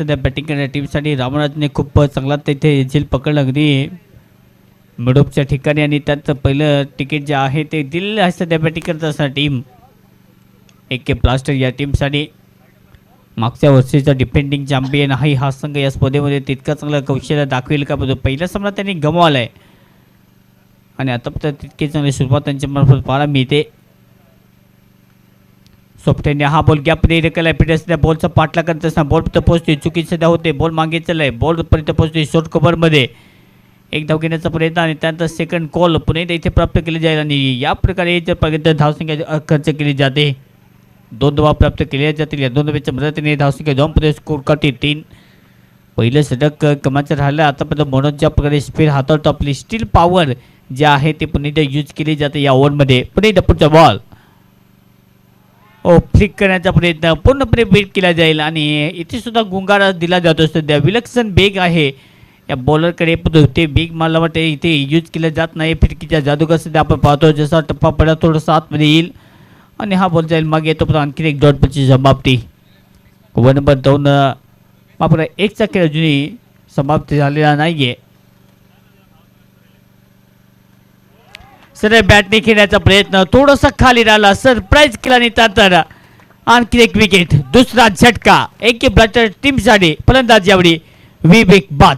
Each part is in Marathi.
सध्या बॅटिंग करणाऱ्या टीमसाठी रामराजने खूप चांगला तिथे झेल पकडला अगदी मिडोपच्या ठिकाणी आणि त्यात पहिलं तिकीट जे आहे ते दिलेलं आहे सध्या बॅटिंग करत असणारी टीम एक के ब्लास्टर या टीमसाठी. मागच्या वर्षीचा डिफेंडिंग चॅम्पियन आहे हा संघ. या स्पर्धेमध्ये तितका चांगला कौशल्य दाखवेल का? पहिला सामना त्यांनी गमावला आहे आणि आता तितकी चांगली सुरुवात त्यांच्या मार्फत पाहायला मिळते. सोफ्टेने हा बॉल गॅपमध्ये ढकलला. पीटर सध्या बॉलचा पाठला करत असताना बॉलपर्यंत पोहोचते. चुकी सध्या होते. बॉल मागे चाललाय. बॉलपर्यंत पोहोचते शॉर्ट कव्हरमध्ये एक धाव घेण्याचा प्रयत्न आणि त्यानंतर सेकंड कॉल पुणे इथे प्राप्त केले जाईल आणि या प्रकारे जर पाहिजे धावसंख्या खर्च केली जाते. 2 धावा प्राप्त केल्या जातील. या 2 धावेच्या मदतीने धावसंख्या 2 पर्यंत स्कोर करते 3. पहिलं षटक कमाचं राहिलं. आतापर्यंत म्हणून ज्या प्रकारे स्पीड हाताळतो आपली स्टील पॉवर जे आहे ते पुणे यूज केली जाते या ओव्हरमध्ये. पुणे पुढचा बॉल फ्लिक करण्याचा प्रयत्न पूर्णपणे बीट केला जाईल आणि इथे सुद्धा गुंगारा दिला जातो. सध्या विलक्षण बेग आहे या बॉलरकडे. ते बेग मला वाटते इथे यूज केलं जात नाही. फिरकीच्या जादूगर सध्या आपण पाहतो. जसा टप्पा पडला थोडंसं आतमध्ये येईल आणि हा बॉल जाईल मागे येतो. पण आणखी एक डॉट पची समाप्ती. ओव्हर नंबर 2 मात्र 1चा खेळ अजूनही समाप्त झालेला नाही आहे. सर बॅटने खेळण्याचा प्रयत्न थोडासा खाली राहिला. सरप्राईज केला आणि त्यानंतर आणखी एक विकेट. दुसरा झटका एक के ब्लास्टर टीमसाठी. फलंदाज यावेळी विवेक बाद.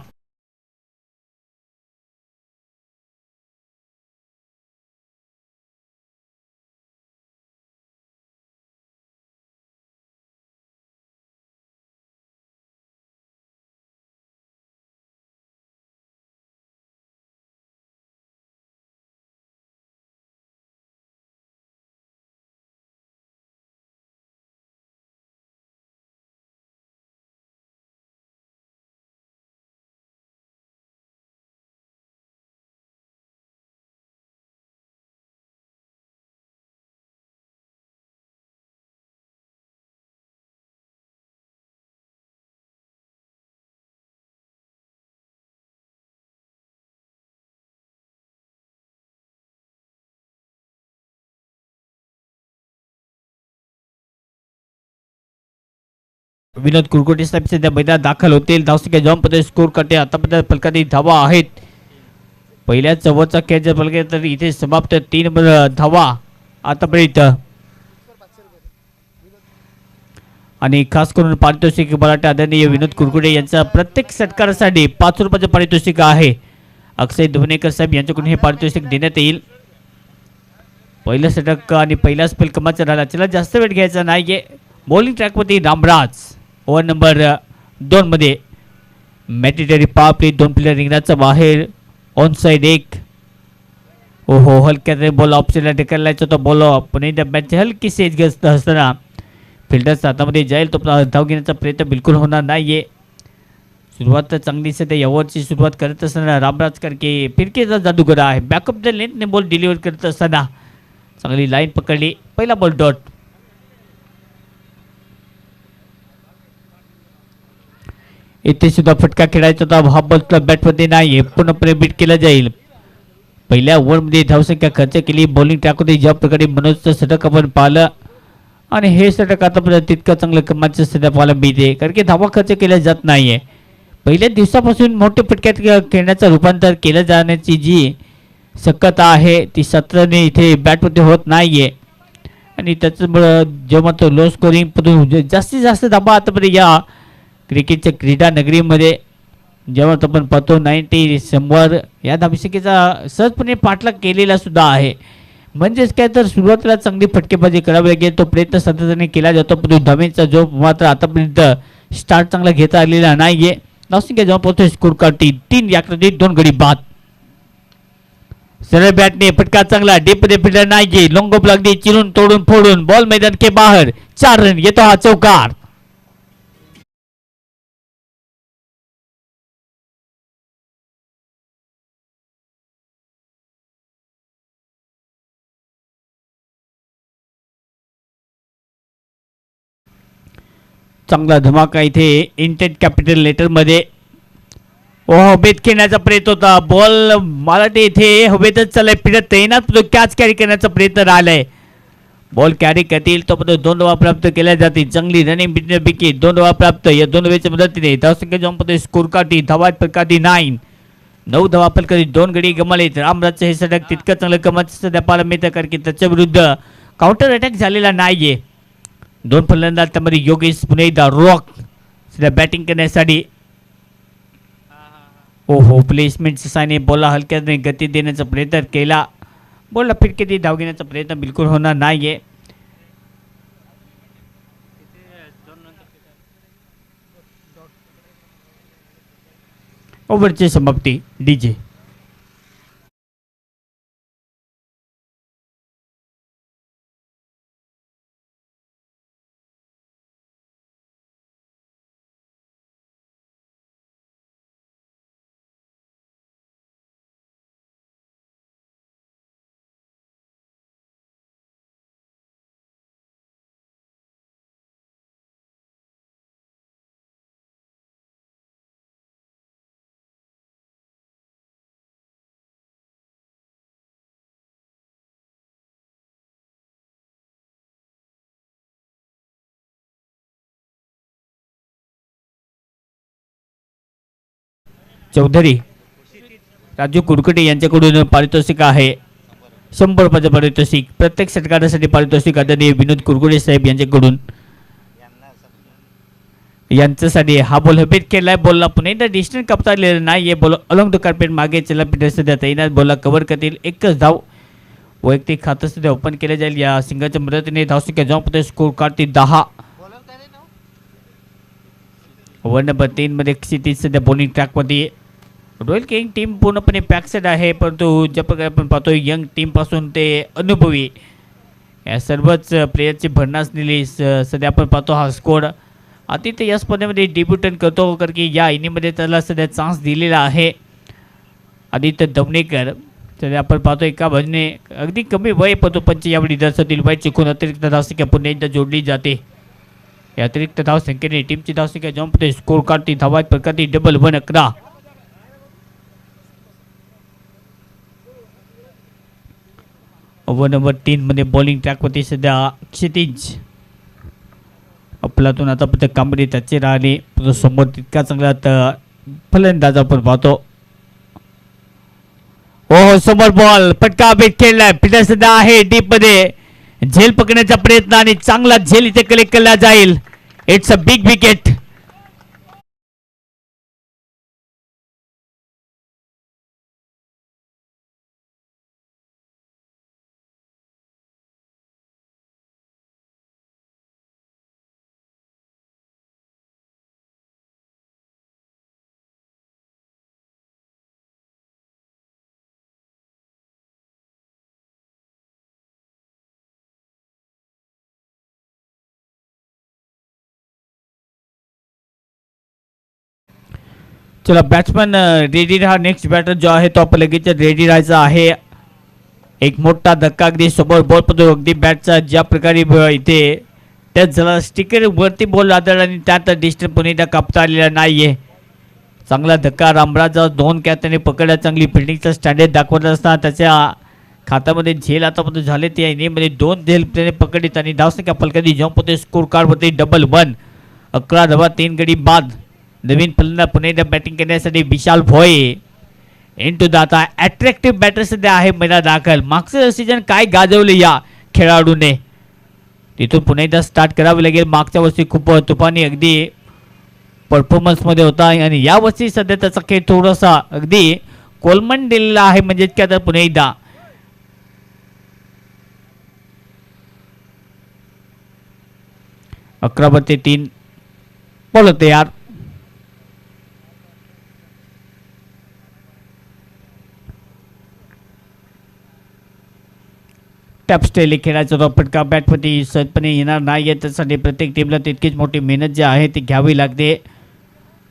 विनोद कुरकोटे साहेब सध्या मैदानात दाखल होतील. धावसंख्या 2 पर्यंत स्कोर करते. आतापर्यंत फलकातील धावा आहेत. पहिल्या 4चा खेळ जर फलके तर इथे समाप्त. 3 धावा आतापर्यंत आणि खास करून पारितोषिक मराठी आदरणीय विनोद कुरकुटे यांचा प्रत्येक षटकारासाठी 5 रुपयाचं पारितोषिक आहे. अक्षय धुवनेकर साहेब यांच्याकडून हे पारितोषिक देण्यात येईल. पहिलं षटक आणि पहिला स्पेल कमाचा राहिला. चला जास्त वेळ घ्यायचा नाहीये. बॉलिंग ट्रॅकवरती रामराज. ओव्हर नंबर 2 मध्ये मॅटिटरी पापली 2 प्लेयर रिंगणाच्या बाहेर. On side 1. ओहो हलक्यात बॉल ऑप्शनला ढकलायचा तो बॉल पुणे बॅटची हलकी सेज घेत असताना फिल्डर्स हातामध्ये जाईल. तो धाव घेण्याचा प्रयत्न बिलकुल होणार नाहीये. सुरुवात चांगली सध्या यावरची सुरुवात करत असताना रामराज करके फिरकीचा जादूगर आहे. बॅकअप द लेंथने बॉल डिलिव्हर करत असताना चांगली लाईन पकडली. पहिला बॉल डॉट. इथे सुद्धा फटका खेळायचा होता. हा बॉल बॅटमध्ये नाही पूर्णपणे बीट केला जाईल. पहिल्या ओव्हरमध्ये धावसंख्या खर्च केली. बॉलिंग ट्रॅकमध्ये ज्या प्रकारे मनोजचं षटक आपण पाहिलं आणि हे षटक आतापर्यंत तितकं चांगलं कमाचं सध्या पाहायला मिळते कारण की धावा खर्च केला जात नाहीये. पहिल्या दिवसापासून मोठ्या फटक्यात खेळण्याचं रूपांतर केलं जाण्याची जी शक्यता आहे ती सत्राने इथे बॅटमध्ये होत नाहीये आणि त्याच्यामुळं जेव्हा तो लो स्कोरिंग जास्तीत जास्त धावा आतापर्यंत या क्रिकेटच्या क्रीडा नगरीमध्ये जेव्हा आपण पाहतो 90 100 या धावसंख्येचा सहजपणे पाठलाग केलेला सुद्धा आहे. म्हणजेच काय तर सुरुवातीला चांगली फटकेबाजी करावी लागेल. तो प्रयत्न सातत्याने केला जातो पण धावेचा जो मात्र आतापर्यंत स्टार्ट चांगला घेता आलेला नाहीये. धावसंख्या जेव्हा पोहोचते स्कोर करते 3 याकडे 2 गडी बाद. सरळ बॅटने फटका चांगला डीपमध्ये फिल्डर नाहीये. लॉंग ऑफ लागली चिरून तोडून फोडून बॉल मैदान के बाहेर. 4 रन येतो हा चौकार. चांगला धमाका इथे इंटेंट कॅपिटल लेटर मध्ये. हवेत खेळण्याचा प्रयत्न होता. बॉल मला ते इथे हवेतच चाललाय फिरत तैनात कॅच कॅरी करण्याचा प्रयत्न राहिलाय बॉल कॅरी करतील तोपर्यंत 2 धावा प्राप्त केल्या जातील. चांगली रनिंग बिकी 2 धावा प्राप्त. या 2 धावेच्या मदतीने धावसंख्या जॉम्पमध्ये स्कोर काढतील. धावा प्रकारची 9 धावा फलकाची 2 गडी गमावलेत. रामराजचं हे षटक तितकं चांगलं कमाचं सध्या पाहायला मिळतं कारण की त्याच्या विरुद्ध काउंटर अटॅक झालेला नाहीये. 2 फलंदाज त्यामध्ये योगेश पुन्हा एकदा रॉक सध्या बॅटिंग करण्यासाठी. ओहो प्लेसमेंटच्या साने बॉलला हलक्याने गती देण्याचा प्रयत्न केला. बॉलला फिरकी धाव घेण्याचा प्रयत्न बिलकुल होणार नाहीये. ओव्हरची समाप्ती डीजे. चौधरी राजू कुरकुटे यांच्याकडून पारितोषिक आहे 100 रुपयाचं पारितोषिक. प्रत्येक षटकारासाठी पारितोषिक आदरणीय विनोद कुरकुटे साहेब यांच्याकडून यांच्यासाठी. हा बॉल हवेत केलाय. बॉलला पुन्हा एकदा डिस्टन्स कापता आलेला नाही. बॉल अलॉंग द कार्पेट मागे चला पीटर सध्या तैनात. बॉलला कव्हर करतील. एकच धाव वैयक्तिक खातं सध्या ओपन केलं जाईल. या सिंगाच्या मदतीने धावसंख्या जॉम्पमध्ये स्कोर काढतील 10. ओव्हर नंबर 3 मध्ये क्षितिज सध्या बॉलिंग ट्रॅकमध्ये. रॉयल किंग टीम पूर्णपणे पॅक्सेड आहे परंतु ज्या प्रकारे आपण पाहतो यंग टीमपासून ते अनुभवी या सर्वच प्लेयरची भरणास दिली. सध्या आपण पाहतो हा स्कोर आदित्य या स्पर्धेमध्ये डेब्युटन करतो कारण की या इनिंगमध्ये त्याला सध्या चान्स दिलेला आहे. आदित्य दवणेकर सध्या आपण पाहतो एका बाजूने अगदी कमी वय परंतु पंच यावेळी दर्शवतील. वय चुकून अतिरिक्त धावसंख्या पुन्हा एकदा जोडली जाते. या अतिरिक्त धावसंख्येने टीमची धावसंख्या जॉम्पमध्ये स्कोर काढती. धावा प्रकारची डबल 1-11. ओव्हर नंबर 3 मध्ये बॉलिंग ट्रॅकवरती सध्या क्षितिज. आपल्यातून आतापर्यंत कामगिरी त्याची राहिली समोर तितका चांगला फलंदाज आपण पाहतो. ओहो समोर बॉल पटका बेट खेळलाय. पिटर सध्या आहे डीप मध्ये. झेल पकडण्याचा प्रयत्न आणि चांगला झेल इथे कलेक्ट केला जाईल. It's a big wicket. चला बॅट्समन रेडी राहा. नेक्स्ट बॅटर जो आहे तो आपण लगेच रेडी राहायचा आहे. एक मोठा धक्का अगदी समोर बॉल पडतो. अगदी बॅटचा ज्या प्रकारे इथे त्यात झाला स्टिकर वरती बॉल आदळला आणि त्यात डिस्टन्स पुन्हा एकदा कापता आलेला नाहीये. चांगला धक्का. रामराज 2 कॅच त्याने पकडला. चांगली फिल्डिंगचा स्टँडर्ड दाखवत असताना त्याच्या खात्यामध्ये झेल आतापर्यंत झाले. त्या इनिंगमध्ये 2 झेल त्याने पकडलीत आणि धावसंख्या फलकाची जॉम्प होते. स्कोर कार्डवरती डबल 1. 11 धावा 3 गडी बाद. नवीन फलंदाज पुन्हा एकदा बॅटिंग करण्यासाठी विशाल भोये इंटू द आता अट्रॅक्टिव्ह बॅटर सध्या आहे मैदानात दाखल. मागचं सीजन काय गाजवले या खेळाडूने तिथून पुन्हा एकदा स्टार्ट करावे लागेल. मागच्या वर्षी खूप तुफानी अगदी परफॉर्मन्समध्ये होता आणि या वर्षी सध्या त्याचा खेळ थोडासा अगदी कोलमन दिलेला आहे. म्हणजेच की आता पुन्हा एकदा अकरा 3 बॉल तयार. टॅप स्टाईल खेळायचा तो फटका बॅटमध्ये सहजपणे येणार नाही. त्यासाठी प्रत्येक टीमला तितकीच मोठी मेहनत जी आहे ती घ्यावी लागते.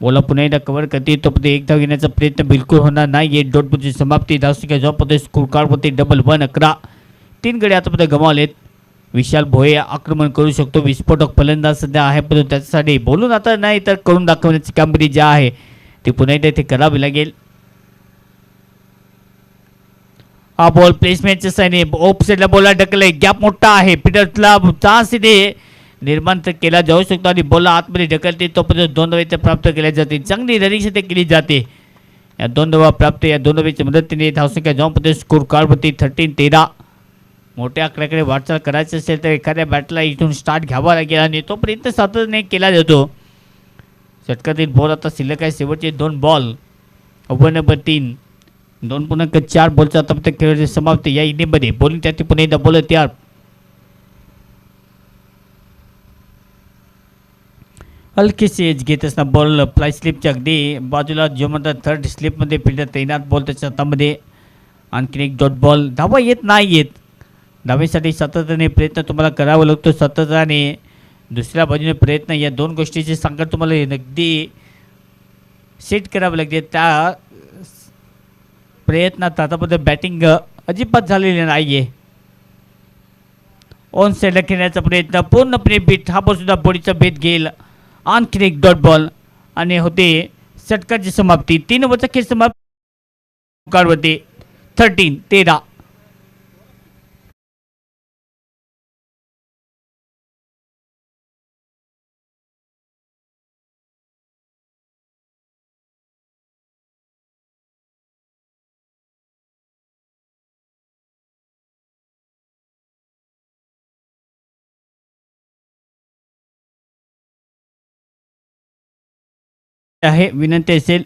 बोला पुन्हा एकदा कव्हर करते तो एक धाव घेण्याचा प्रयत्न बिलकुल होणार नाही. डॉटपूरची समाप्ती. धावसंख्या जॉबमध्ये स्कोर कार्डवरती डबल 1. 11 3 गडी आतापर्यंत गमावलेत. विशाल भोये आक्रमण करू शकतो. विस्फोटक फलंदाज सध्या आहे परंतु त्याच्यासाठी बोलून आता नाही तर करून दाखवण्याची कामगिरी जी आहे ती पुन्हा एकदा इथे करावी लागेल. हा बॉल प्लेसमेंटच्या साईने ऑफ साईडला बॉलला ढकलले. गॅप मोठा आहे. पीटर्सला चान्स इथे निर्माण केला जाऊ शकतो आणि बॉलला आतमध्ये ढकलते. तोपर्यंत 2 धावा प्राप्त केल्या जाते. चांगली रनिंग इथे केली जाते. या 2 धावा प्राप्त या 2 धावांच्या मदतीने धावसंख्या जॉनमध्ये स्कोर कार्डवरती 13-13. मोठ्या आकड्याकडे वाटचाल करायची असेल तर एखाद्या बॅटला इथून स्टार्ट घ्यावा लागेल आणि तो प्रयत्न सातत्याने केला जातो. षटकातील बॉल आता शिल्लक आहे. शेवटचे 2 बॉल. Over number 3. 2.4 बॉलचा आता खेळाची समाप्ती या इनिंगमध्ये. बॉलिंग त्याची पुन्हा एकदा बॉलर तयार. हलकीशी एज घेत असताना बॉल फ्लाय स्लिपच्या अगदी बाजूला जो म्हणतात थर्ड स्लिपमध्ये फिल्डर तैनात. बॉल त्याच्या हातामध्ये. आणखीन एक डॉट बॉल. धावा येत नाही येत. धावेसाठी सातत्याने प्रयत्न तुम्हाला करावा लागतो. सातत्याने दुसऱ्या बाजूने प्रयत्न. या 2 गोष्टीचे सांगत तुम्हाला अगदी सेट करावं लागते. त्या प्रयत्नात आतापर्यंत बॅटिंग अजिबात झालेली नाही आहे. ऑन साईडला खेळण्याचा प्रयत्न पूर्णपणे बीट. हा बॉल सुद्धा बॉडीचा भेद घेईल. आणखीन एक डॉट बॉल आणि होते षटकाची समाप्ती. 3 ओव्हरचा खेळ समाप्त होते. 13-13. आहे विनंती असेल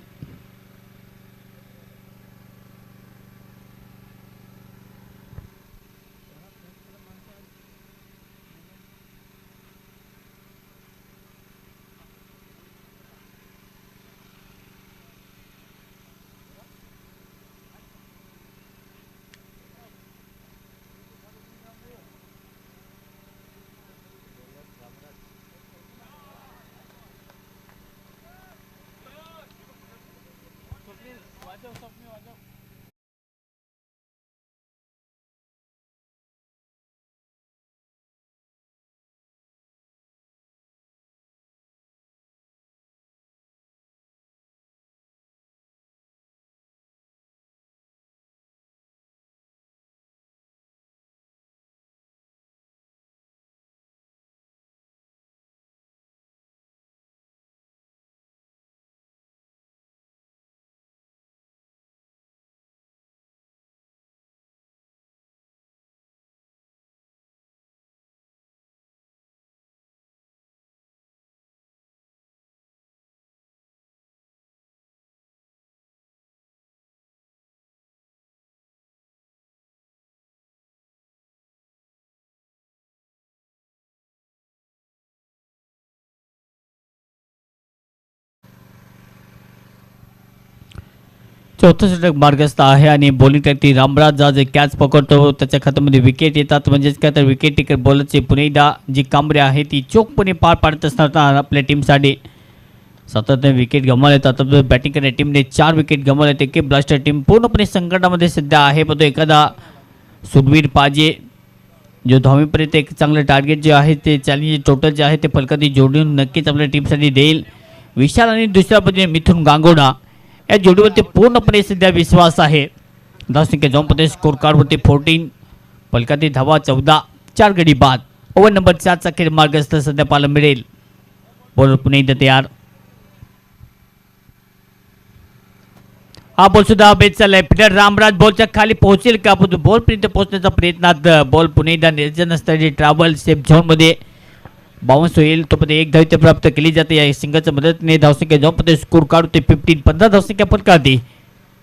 चौथं षटक मार्गस्थ आहे आणि बॉलिंग करते रामराज जा जे कॅच पकडतो त्याच्या खात्यामध्ये विकेट येतात. म्हणजेच काय तर विकेट टेकर बॉलरची पुन्हा एकदा जी कामगिरी आहे ती चोखपणे पार पाडत असताना आपल्या टीमसाठी सातत्याने विकेट गमावले येतात. बॅटिंग करणाऱ्या टीमने 4 विकेट गमावले. ते के ब्लास्टर टीम पूर्णपणे संकटामध्ये सध्या आहे. पण तो एखादा सुरवीर पाहिजे जो धावीपर्यंत एक चांगलं टार्गेट जे आहे ते चॅलेंज टोटल जे आहे ते फलकाती जोडून नक्कीच आपल्या टीमसाठी देईल. विशाल आणि दुसऱ्या बाजूने मिथुन गांगोडा या जोडीवरती पूर्णपणे सध्या विश्वास आहे. धावसंख्या जॉनमध्ये स्कोर कार्डवरती 14. फलकाती धावा 14. 4 गडी बाद. ओव्हर नंबर 4चा खेळ मार्गस्थ सध्या पाहायला मिळेल. बॉलर पुन्हा एकदा तयार. हा बॉल सुद्धा बेस चाललाय. फिल्डर रामराज बॉलच्या खाली पोहोचेल का? बॉल पर्यंत पोहोचण्याचा प्रयत्नात बॉल पुन्हा एकदा निर्जन असणारी ट्रॅव्हल सेफ झोनमध्ये बाउन्स होईल. तो पण एक धाव प्राप्त केली जाते. या सिंगलच्या मदतीने धावसंख्या जॉनमध्ये स्कोर कार्ड होते 15. 15 धावसंख्या फलकाती.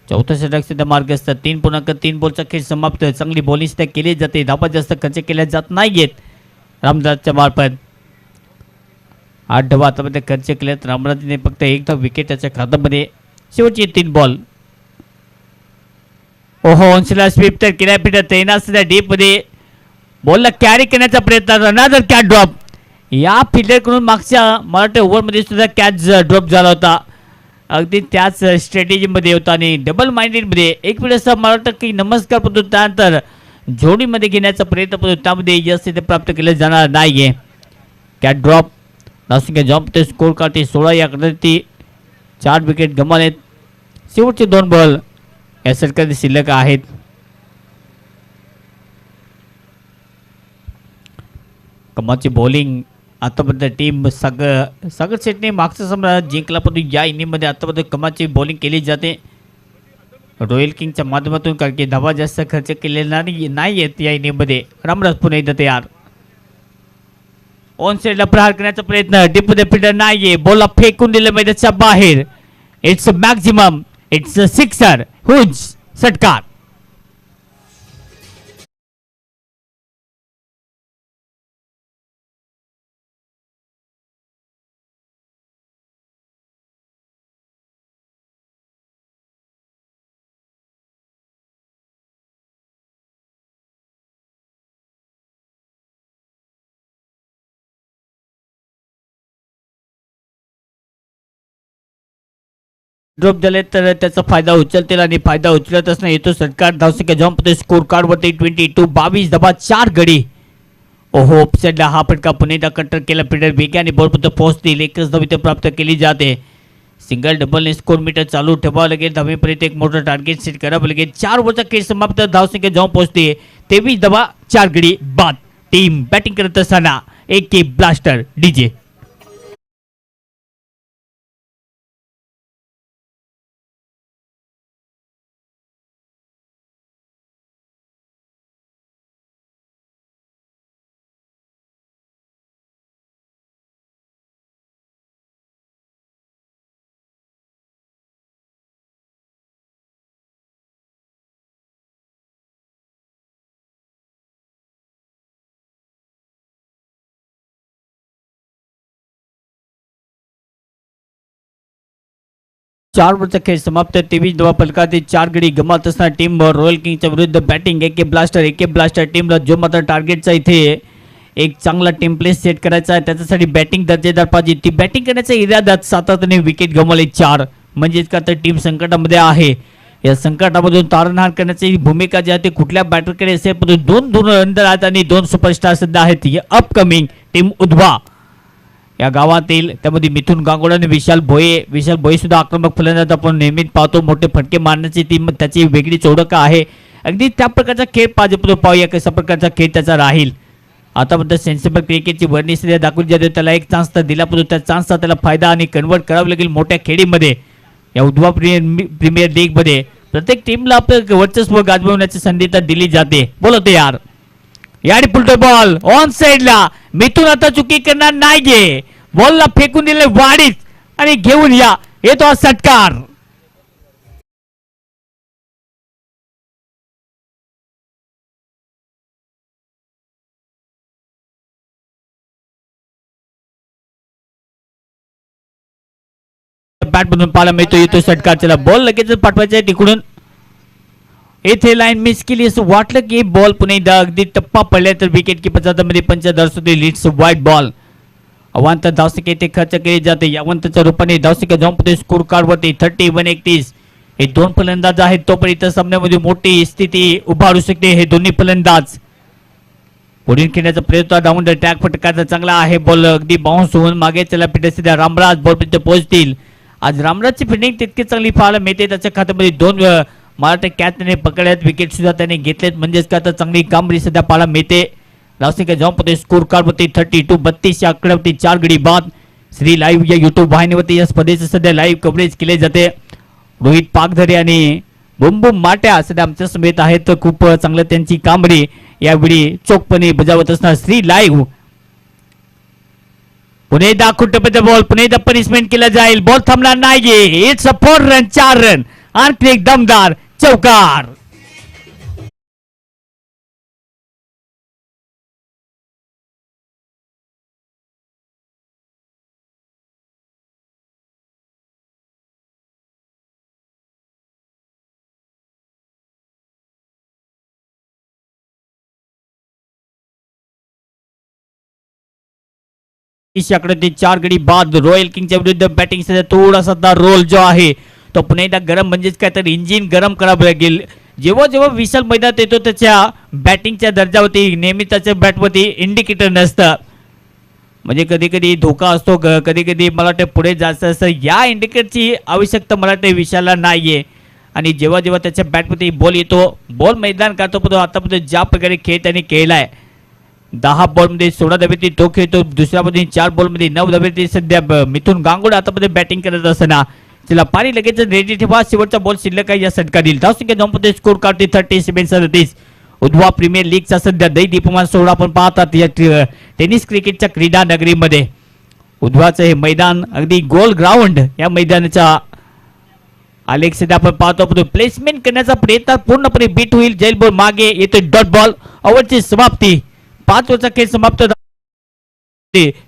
चौथा षटक सध्या मार्गस्थ. 3.3 बॉलचा खेळ समाप्त. चांगली बॉलिंग सध्या केली जाते. धावा जास्त खर्च केल्या जात नाहीयेत रामराजच्या मार्फत. 8 धावा आतामध्ये खर्च केल्यात रामराजने. फक्त 1 धाव विकेट त्याच्या खात्यामध्ये. शेवटचे 3 बॉल. ओहो ऑनस्ला स्वीप तर केल्या. फिल्डर तैनात सध्या डीपमध्ये. बॉलला कॅरी करण्याचा प्रयत्न. अनादर कॅच ड्रॉप. या फिल्डरकडून मागच्या मला वाटतं ओव्हरमध्ये सुद्धा कॅच ड्रॉप झाला होता. अगदी त्याच स्ट्रॅटेजीमध्ये होता आणि डबल माइंडेडमध्ये एक वेळेस मला वाटतं की नमस्कार पडतो. त्यानंतर जोडीमध्ये घेण्याचा प्रयत्न पडतो. त्यामध्ये यश तिथे प्राप्त केलं जाणार नाही आहे. Catch drop. धावसंख्या जॉब स्कोर काढते 16. याकडे ती 4 विकेट गमावलेत. शेवटचे 2 बॉल या षटकात शिल्लक आहेत. कमालची बॉलिंग आतापर्यंत टीम सागर सेटने मागचा सामना जिंकला, पण या इनिंगमध्ये आतापर्यंत कमालची बॉलिंग केली जाते रॉयल किंगच्या माध्यमातून, कारण की धावा जास्त खर्च केलेला नाही आहेत या इनिंगमध्ये. रामराज पुन्हा एकदा तयार, ऑन साइडला प्रहार करण्याचा प्रयत्न, डीपमध्ये फिल्डर नाहीये, बॉलला फेकून दिलं मैदानाच्या बाहेर. It's maximum, it's sixer, huge षटकार. ड्रॉप झाले तर त्याचा फायदा उचलतील आणि फायदा उचलत असताना येतो षटकार. धावसंख्या जॉम्प स्कोर कार्ड वरती 22 धावा 4 गडी. ओहो, ऑफसाइडला हा फटका पुन्हा एकदा कटर केला फिल्डर बेगे आणि बॉलपर्यंत पोहोचतील. एकच धाव इथे प्राप्त केली जाते. सिंगल डबलने स्कोर मीटर चालू ठेवावं लागेल. धावेपर्यंत एक मोठं टार्गेट सेट करावं लागेल. 4 ओव्हरचा खेळ समाप्त, धावसंख्या जाऊन पोहोचते 23 धावा 4 गडी बाद. टीम बॅटिंग करत असताना एक के ब्लास्टर डीजे. चार ओव्हरचा खेळ समाप्त, 23 धावा फलकाचे 4 गडी गमावत असताना टीम रॉयल किंगच्या विरुद्ध बॅटिंग. एक के ब्लास्टर टीमला जो मात्र टार्गेटचा इथे एक चांगला टीम प्लेस सेट करायचा आहे, त्याच्यासाठी बॅटिंग दर्जेदार पाहिजे. ती बॅटिंग करण्याच्या इराद्यात सातत्याने विकेट गमावले 4, म्हणजेच का तर टीम संकटामध्ये आहे. या संकटामधून तारणहार करण्याची भूमिका जी आहे ती कुठल्या बॅटरकडे असेल, परंतु 2 रनदर आहेत आणि 2 सुपरस्टार सध्या आहेत. अपकमिंग टीम उद्भा या गावातील, त्यामध्ये मिथुन गांगुडा आणि विशाल भोये सुद्धा आक्रमक फलंदाज आपण नेहमीच पाहतो. मोठे फटके मारण्याची टीम त्याची वेगळीच ओळख आहे. अगदी त्या प्रकारचा खेळ पाहिजे. पाहूया कशा प्रकारचा खेळ त्याचा राहील. आतापर्यंत सेन्सिबल क्रिकेटची वर्णी सध्या दाखवली जाते. त्याला एक चान्स तर दिला, परंतु त्या चान्सचा त्याला फायदा आणि कन्वर्ट करावं लागेल मोठ्या खेळीमध्ये. या उद्भव प्रीमियर लीगमध्ये प्रत्येक टीमला आपलं वर्चस्व गाजवण्याची संधी तर दिली जाते. बोलतो यार याडी पुलटो बॉल ऑन साइडला. मिथून आता चुकी करणार नाहीये. बॉलला फेकून दिले वाडीत आणि घेऊन या येतो षटकार. बॅट मधून पाहायला मिळतो, येतो षटकार. चला बॉल लगेच पाठवायचा आहे तिकडून. येथे लाईन मिस केली असं वाटलं की बॉल पुन्हा एकदा अगदी टप्पा पडल्या तर विकेट किपरच्या हातामध्ये पंच दर्शवते. Leads white ball. अवांतर धावसंख्या इथे खर्च केली जाते. यावंतच्या रूपाने धावसंख्या जाऊन स्कोर कार्ड वरती 31-31. हे 2 फलंदाज आहेत, तोपर्यंत सामन्यामध्ये मोठी स्थिती उभारू शकते हे दोन्ही फलंदाज. पुढील खेळण्याचा प्रयत्न डाऊन द ट्रॅक फटकाचा चांगला आहे. बॉल अगदी बाउन्स होऊन मागे चला फिटस रामराज बॉलपर्यंत पोहोचतील. आज रामराजची फिल्डिंग तितकी चांगली पाहायला मिळते. त्याच्या खात्यामध्ये 2 मराठा कॅच त्याने पकडल्यात, विकेट सुद्धा त्याने घेतलेत, म्हणजेच का तर चांगली कामगिरी सध्या पाहायला मिळते. धावसंख्या जाऊन स्कोर कार्ड वरती 32-32 या आकड्यावरती 4 गडी बाद. श्री लाईव्ह या युट्यूब वाहिनीवरती या स्पर्धेचं सध्या लाईव्ह कव्हरेज केले जाते. रोहित पागधरे आणि बुमबुम माट्या सध्या आमच्या समेत आहेत. खूप चांगलं त्यांची कामगिरी यावेळी चोखपणे बजावत असणार श्री लाईव्ह. पुन्हा एकदा खुट्टपद्ध बॉल, पुन्हा एकदा पनिशमेंट केला जाईल. बॉल थांबणार नाहीये. It's a 4 run 4 run. आणखी एक दमदार चौकार. आकड्यावरती 4 गडी बाद. रॉयल किंगच्या विरुद्ध बॅटिंग सध्या थोडासा रोल जो आहे तो पुन्हा एकदा गरम, म्हणजेच काय तर इंजिन गरम करावं लागेल. जेव्हा जेव्हा विशाल मैदानात येतो त्याच्या बॅटिंगच्या दर्जावरती नेहमी त्याच्या बॅटवरती इंडिकेटर नसतं, म्हणजे कधी कधी धोका असतो, कधी कधी मला वाटतं पुढे जास्त असतं. या इंडिकेटरची आवश्यकता मला वाटतं विशालला नाहीये. आणि जेव्हा जेव्हा त्याच्या बॅटवरती बॉल येतो, बॉल मैदान काढतो, पण आतापर्यंत ज्या प्रकारे खेळ त्याने केलाय 10 बॉलमध्ये 16 धावेची तो खेळतो. दुसऱ्या बाजूने 4 बॉलमध्ये 9 धावेची सध्या मिथुन गांगुडे आतामध्ये बॅटिंग करत असताना तिला पाणी लगेच रेडी ठेवा. शेवटचा बॉल शिल्लक आहे या षटकातील. धावसंख्या 9 स्कोर काढते 37-37. उद्वा प्रीमियर लीगचा सध्या दैदीप्यमान सोहळा आपण पाहतात या टेनिस क्रिकेटच्या क्रीडा नगरीमध्ये. उद्वाचं हे मैदान अगदी गोल ग्राउंड या मैदानाचा आलेख सध्या आपण पाहतो. प्लेसमेंट करण्याचा प्रयत्न पूर्णपणे बीट होईल. जैल बॉल मागे येतो. Dot ball. ओव्हरची समाप्ती. 5 ओव्हरचा खेळ समाप्त.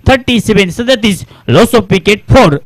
37-37. Loss of wicket 4.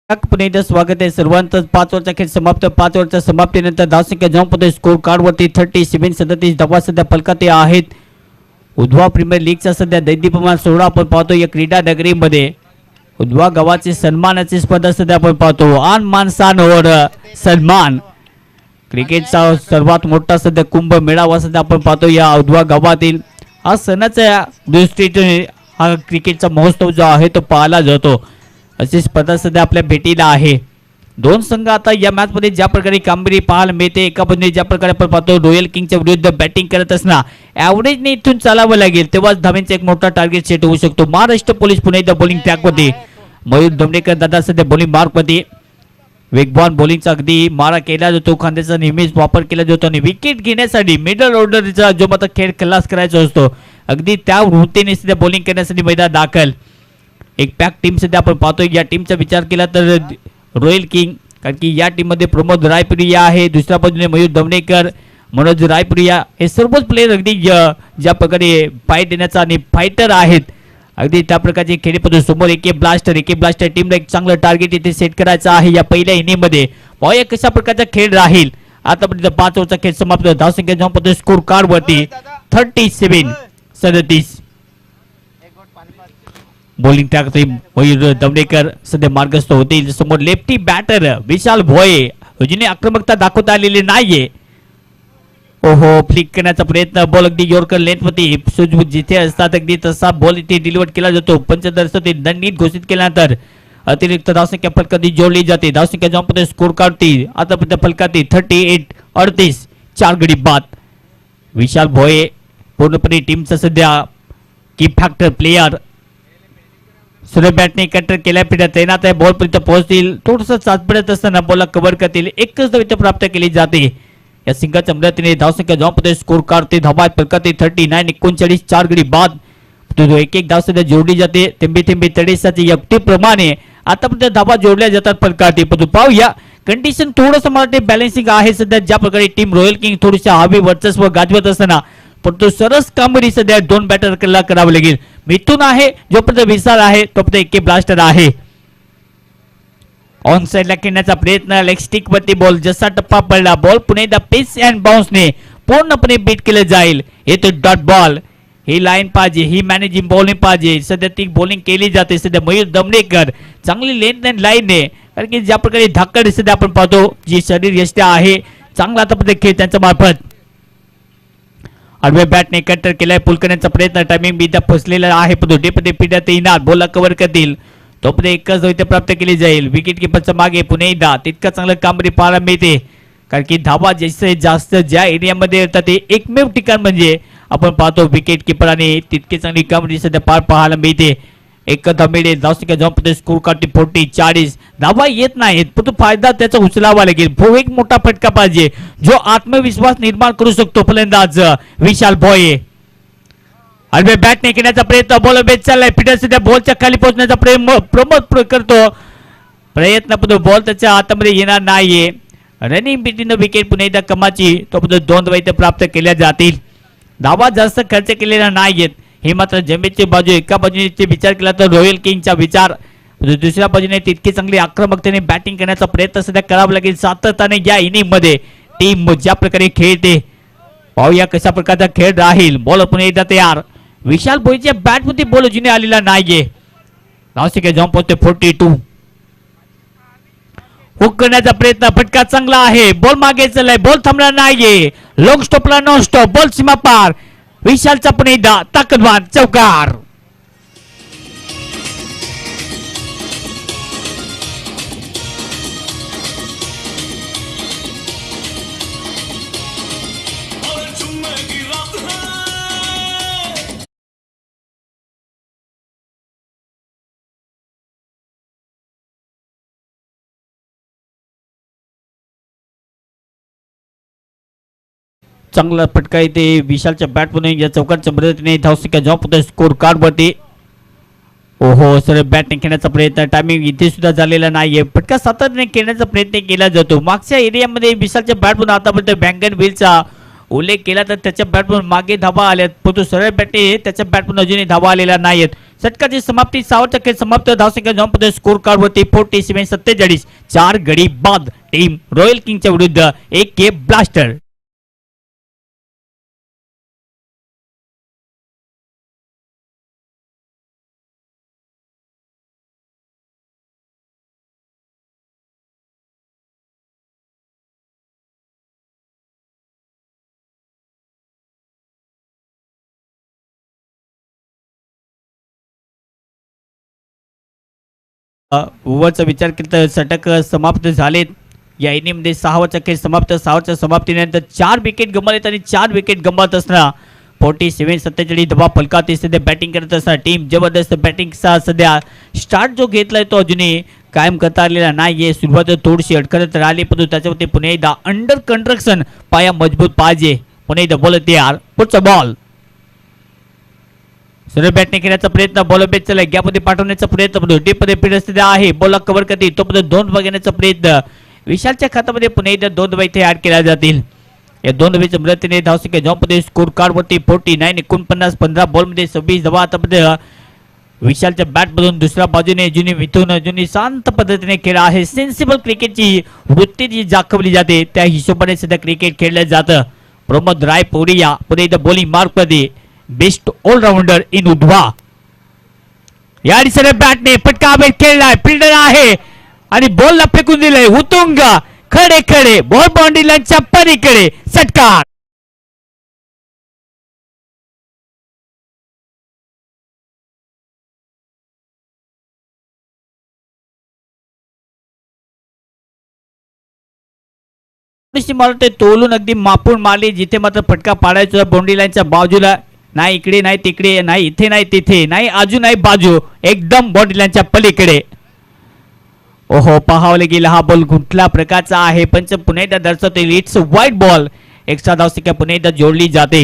पुन्हा एकदा स्वागत आहे सर्वांचं. 5 ओव्हरचा खेळ समाप्त. 5 ओव्हरच्या समाप्तीनंतर धावसंख्या 9 स्कोर कार्ड वरती 37-37 धावा सध्या फलकात आहेत. उद्वा प्रीमियर लीगचा सध्या दैदीप्यमान सोहळा आपण पाहतो या क्रीडा नगरीमध्ये. उद्वा गावाची सन्मानाची स्पर्धा सध्या आपण पाहतो. आन मान सान और सन्मान क्रिकेटचा सर्वात मोठा सध्या कुंभ मेळावा सध्या आपण पाहतो या उद्वा गावातील. हा सणाच्या दृष्टीने हा क्रिकेटचा महोत्सव जो आहे तो पाहिला जातो. अशी स्पर्धा सध्या आपल्या भेटीला आहे. 2 संघ आता या मॅच मध्ये ज्या प्रकारे कामगिरी पाहायला मिळते. एका बाजूने ज्या प्रकारे आपण पाहतो रॉयल किंगच्या विरुद्ध बॅटिंग करत असताना ॲव्हरेजने इथून चालावं लागेल तेव्हाच धावेंचा एक मोठा टार्गेट सेट होऊ शकतो. महाराष्ट्र पोलीस पुन्हा एकदा बॉलिंग ट्रॅकमध्ये. मयूर दमडेकर दादा सध्या बॉलिंग मार्कमध्ये. वेगवान बॉलिंगचा अगदी मारा केला जातो. खांद्याचा नेहमीच वापर केला जातो आणि विकेट घेण्यासाठी मिडल ऑर्डरचा जो मात्र खेळ खलास करायचा असतो अगदी त्या वृत्तीने सध्या बॉलिंग करण्यासाठी मैदान दाखल. एक पॅक टीम सध्या आपण पाहतोय. या टीमचा विचार केला तर रॉयल किंग, कारण की या टीम मध्ये प्रमोद रायप्रिया आहे. दुसऱ्या बाजूने मयूर दमडेकर, मनोज रायप्रिया हे सर्वच प्लेयर अगदी ज्या प्रकारे फाईट देण्याचा आणि फायटर आहेत अगदी त्या प्रकारचे खेळपद्धती. समोर एके ब्लास्टर टीमला एक चांगलं टार्गेट इथे सेट करायचं आहे या पहिल्या इनिंग मध्ये. पाहूया कशा प्रकारचा खेळ राहील. आतापर्यंत 5 ओव्हरचा खेळ समाप्त. धावसंख्या 9 स्कोर कार्ड वरती 37-37. बॉलिंग टाकते मयूर दमडेकर सध्या मार्गस्थ होतील. समोर लेफ्टी बॅटर विशाल भोये अजूनही आक्रमकता दाखवता आलेली नाहीये. ओहो फ्लिक करण्याचा प्रयत्न. बॉल अगदी यॉर्कर लेंथवरती सुजबूत जिथे असतात अगदी तसा बॉल इथे डिलिव्हर केला जातो. पंचदर्शक दंडित घोषित केल्यानंतर अतिरिक्त धावसंख्या फलकाती जोडली जाते. धावसंख्या 9 स्कोर काढती आतापर्यंत फलकाती 38-38. 4 गडी बाद. विशाल भोये पूर्णपणे टीमचा सध्या की फॅक्टर प्लेयर. सुरेश बॅटने कटर केल्या पिढ्या तैनात आहे. बॉल पर्यंत पोहोचतील. थोडंसं चाचपडत असताना बॉलला कव्हर करतील. एकच धाव इथे प्राप्त केली जाते. या सिंगाच्या मदतीने धावसंख्या 9 स्कोर काढते. धावा फलकाती 39-39. 4 गडी बाद. एक धाव सध्या जोडली जाते. थेंबे थेंबे तडेसाच्या युक्तीप्रमाणे आतापर्यंत धावा जोडल्या जातात फलकाती. परंतु पाहूया कंडिशन थोडंसं मला बॅलन्सिंग आहे सध्या. ज्या प्रकारे टीम रॉयल किंग थोडीशी हवी वर्चस्व गाजवत असताना परंतु सरस कामगिरी सध्या 2 बॅटरला करावं लागेल. मिथून आहे जोपर्यंत विशाल आहे तोपर्यंत एके ब्लास्टर आहे. ऑन साइडला खेळण्याचा प्रयत्न. लेग स्टिक वरती बॉल जसा टप्पा पडला बॉल पुन्हा एकदा पेस अँड बाउन्सने पूर्णपणे बीट केलं जाईल. येतो डॉट बॉल. ही लाईन पाहिजे, ही मॅनेजिंग बॉलिंग पाहिजे. सध्या ती बॉलिंग केली जाते. सध्या मयूर दमडेकर चांगली लेंथ अँड लाईन आहे. कारण की ज्या प्रकारे धाकड सध्या आपण पाहतो जी शरीर यष्टा आहे चांगला आतापर्यंत खेळ त्यांच्या मार्फत. आडव्या बॅटने कटर केलाय. पुल करण्याचा प्रयत्न. टायमिंग बी फसलेला आहे पण डेपदे पिढ्यात येणार. बॉलला कव्हर करतील तोपर्यंत एकच धाव इथे प्राप्त केली जाईल. विकेट किपरच्या मागे पुन्हा एकदा तितका चांगलं कामगिरी पाहायला मिळते. कारण की धावा जसे जास्त ज्या एरियामध्ये येतात ते एकमेव ठिकाण म्हणजे आपण पाहतो विकेट किपर आणि तितकी चांगली कामगिरी सध्या पाहायला मिळते. एक धाबेडे धावसंख्या जॉब स्कोर काढते 40 धावा येत नाहीत पण तो फायदा त्याचा उचलावा लागेल. एक मोठा फटका पाहिजे जो आत्मविश्वास निर्माण करू शकतो फलंदाज विशाल भोये. आणि बॅट ने घेण्याचा प्रयत्न बॉल बेस चाललाय. पीटर सध्या बॉलच्या खाली पोहोचण्याचा प्रमोद करतो प्रयत्न पण बॉल त्याच्या हातामध्ये येणार नाहीये. रनिंग बिटवीन द विकेट पुन्हा एकदा कमाची तो 2 धावा प्राप्त केल्या जातील. धावा जास्त खर्च केलेला नाहीयेत. हे मात्र जमेची बाजू एका बाजूने विचार केला तर रॉयल किंगचा विचार दुसऱ्या बाजूने तितकी चांगली आक्रमकतेने बॅटिंग करण्याचा प्रयत्न सध्या करावा लागेल सातत्याने या इनिंग मध्ये टीम ज्या प्रकारे खेळते पाहूया कशा प्रकारचा खेळ राहील. बॉल पुन्हा एकदा तयार. विशाल भोईच्या बॅट मध्ये बॉल अजूनही आलेला नाहीये. नाशिक जॉम्प पोहोचते 42 हुक करण्याचा प्रयत्न फटका चांगला आहे. बॉल मागे चाललाय. बॉल थांबणार नाहीये. लॉंग स्टॉपला नॉन स्टॉप बॉल सीमा पार. विशालचा पुन्हा एकदा ताकदवान चौकार. चांगला फटका येते विशालच्या बॅट म्हणून या चौकांच्या मदतीने धावसंख्या जॉब स्कोर कार्ड वरती. ओहो सर बॅटिंग खेळण्याचा प्रयत्न टायमिंग इथे सुद्धा झालेला नाहीये. फटका सातत्याने खेळण्याचा प्रयत्न केला जातो. मागच्या एरियामध्ये विशालच्या बॅट म्हणून आतापर्यंत बँगन व्हीलचा उल्लेख केला तर त्याच्या बॅट म्हणून मागे धावा आल्यात परंतु सरळ बॅटने त्याच्या बॅट म्हणून अजूनही धावा आलेल्या नाहीत. षटकाची समाप्ती 6 खेळ समाप्त. धावसंख्या जॉब स्कोर कार्ड वरती 47 4 गडी बाद. टीम रॉयल किंगच्या विरुद्ध एक के ब्लास्टर. ओव्हरचा विचार केला तर षटक समाप्त झालेत. या इनिंगमध्ये 6 खेळ समाप्त. 6 समाप्तीनंतर 4 विकेट गमावलेत आणि 4 विकेट गमावत असताना 47 धावा फलकावती सध्या बॅटिंग करत असताना टीम जबरदस्त बॅटिंगचा सध्या स्टार्ट जो घेतलाय तो अजूनही कायम करता आलेला नाहीये. सुरुवात थोडीशी अडखळत राहिली परंतु त्याच्यावरती पुन्हा एकदा अंडर कंस्ट्रक्शन पाया मजबूत पाहिजे. पुन्हा एकदा बॉल तयार. पुढचा बॉल सरळ बॅटने खेळण्याचा प्रयत्न बॉल बेस चालला. गॅपमध्ये पाठवण्याचा प्रयत्न डीप मध्ये फिरत आहे. बॉलला कव्हर करते तो 2 धावा घेण्याचा प्रयत्न विशालच्या खात्यामध्ये पुन्हा एकदा 2 धावा इथे ऍड केल्या जातील. या 2 धावेच्या मदतीने धावसंख्या जॉबमध्ये स्कोर कार्ड वरती 49 15 बॉल मध्ये 26 धावा. आता विशालच्या बॅट मधून दुसऱ्या बाजूने जुनी मिथून जुनी शांत पद्धतीने खेळ आहे. सेन्सिबल क्रिकेटची वृत्ती जी दाखवली जाते त्या हिशोबाने सध्या क्रिकेट खेळलं जातं. प्रमोद राय पोरिया पुन्हा एकदा बॉलिंग मार्क मध्ये बेस्ट ऑलराऊंडर इन उधवा. या सर बॅटने फटका खेळलाय. फिल्डर आहे आणि बॉलला फेकून दिलंय उतुंग. खडे खडे बॉल बाउंड्री लाईनच्या पलीकडे षटकार. मला ते तोलून अगदी मापून मारली जिथे मात्र फटका पाडायचा बाउंड्री लाईनच्या बाजूला नाही. इकडे नाही तिकडे नाही इथे नाही तिथे नाही आजू नाही बाजू एकदम बाउंड्री लाईनच्या पलीकडे. ओहो पाहावं लागेल हा बॉल कुठल्या प्रकारचा आहे. पंच पुन्हा एकदा दर्शवते इट्स व्हाईट बॉल. एक्स्ट्रा धावसंख्या पुन्हा एकदा जोडली जाते.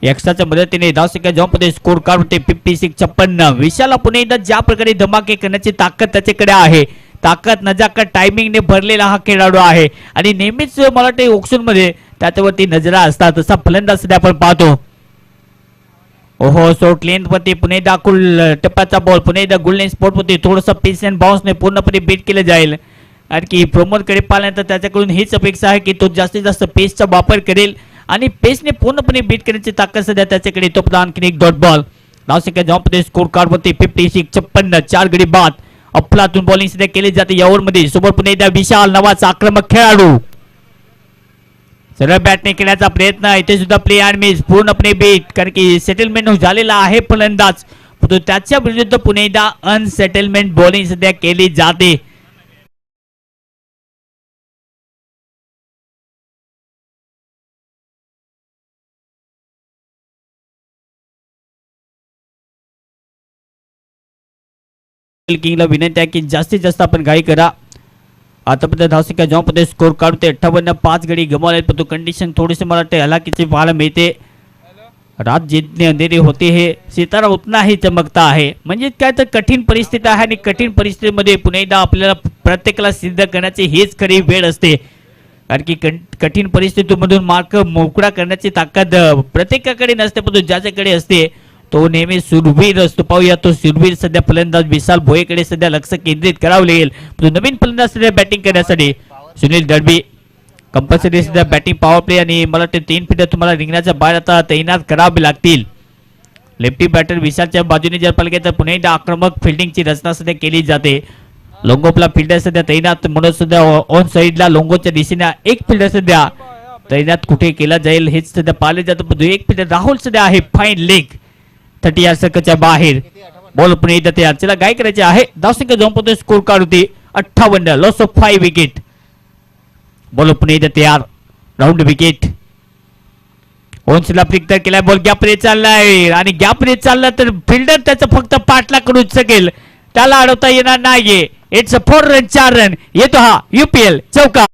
एक्स्ट्राच्या मदतीने धावसंख्या जॉबमध्ये स्कोर कार्ड होते 56 विशालला पुन्हा एकदा ज्या प्रकारे धमाके करण्याची ताकद त्याच्याकडे आहे. ताकद नजाकत टायमिंगने भरलेला हा खेळाडू आहे आणि नेहमीच मला वाटते ऑक्शन मध्ये त्याच्यावरती नजरा असतात. तसा फलंदाज सध्या आपण पाहतो. ओहो शॉर्ट लेंथ वरती पुन्हा एकदा टप्प्याचा बॉल पुन्हा एकदा गोल्डन स्पॉट वरती थोडंसं पेस अँड बाउन्सने पूर्णपणे बीट केलं जाईल. आणखी प्रमोदकडे पाहिल्यानंतर त्याच्याकडून हीच अपेक्षा आहे की तो जास्तीत जास्त पेसचा वापर करेल आणि पेसने पूर्णपणे बीट करण्याची ताकद सध्या त्याच्याकडे. तो आणखी एक डॉट बॉल. धावसंख्या जॉबमध्ये स्कोर कार्ड वरती 56 4 गडी बाद. अफलातून बॉलिंग सध्या केली जाते यावरमध्ये. सोबत पुन्हा एकदा विशाल नावाचा आक्रमक खेळाडू सरळ बॅटने केल्याचा प्रयत्न. इथे सुद्धा प्ले अँड मिस पूर्णपणे बीट कारण की सेटलमेंट झालेला आहे फलंदाज. त्याच्या विरुद्ध पुन्हा एकदा अनसेटलमेंट बॉलिंग सध्या केली जाते. किंगला विनंती आहे की जास्तीत जास्त आपण घाई करा. आतापर्यंत धावसंख्या जेव्हा स्कोर काढते 58, 5 गडी गमावले, पण तो कंडिशन थोडीशी मला वाटते हलाखीची पाहायला मिळते. रात जितने अंधेरी होते हे सितारा उतना ही चमकता आहे. म्हणजे काय तर कठीण परिस्थिती आहे आणि कठीण परिस्थितीमध्ये पुन्हा एकदा आपल्याला प्रत्येकाला सिद्ध करण्याची हीच खरी वेळ असते. कारण की कठीण परिस्थितीमधून मार्क मोकळा करण्याची ताकद प्रत्येकाकडे नसते, पण ज्याच्याकडे असते तो नेहमी सुरवीर असतो. पाहूया तो सुरवीर सध्या फलंदाज विशाल भोयेकडे सध्या लक्ष केंद्रित करावं लागेल. नवीन फलंदाज सध्या बॅटिंग करण्यासाठी सुनील दळवी कंपल्सरी सध्या बॅटिंग पॉवर प्ले आणि मला वाटते 3 फील्डर तुम्हाला रिंगणाच्या बाहेर आता तैनात करावे लागतील. लेफ्टी बॅटर विशालच्या बाजूने जर पाहिलं तर पुन्हा एकदा आक्रमक फिल्डिंगची रचना सध्या केली जाते. लोंगोपला फिल्डर सध्या तैनात म्हणून सध्या ऑन साईडला लोंगोच्या दिशेने एक फिल्डर सध्या तैनात कुठे केला जाईल हेच सध्या पाहिले जातं. एक फिल्डर राहुल सध्या आहे फाईन लेग 30 यार्ड सर्कलच्या बाहेर. बॉल पुन्हा एकदा तयार. चला काय करायचे आहे. धावसंख्या जवळ स्कोर कार्ड होती 58, लॉस ऑफ 5 विकेट. बॉल पुन्हा एकदा तयार. Round wicket. ओन्सला फ्लिक केलाय. बॉल गॅपने चाललाय आणि गॅपने चालला तर फिल्डर त्याचं फक्त पाठला करू शकेल, त्याला अडवता येणार नाहीये. इट्स अ 4 रन 4 रन येतो हा UPL चौका.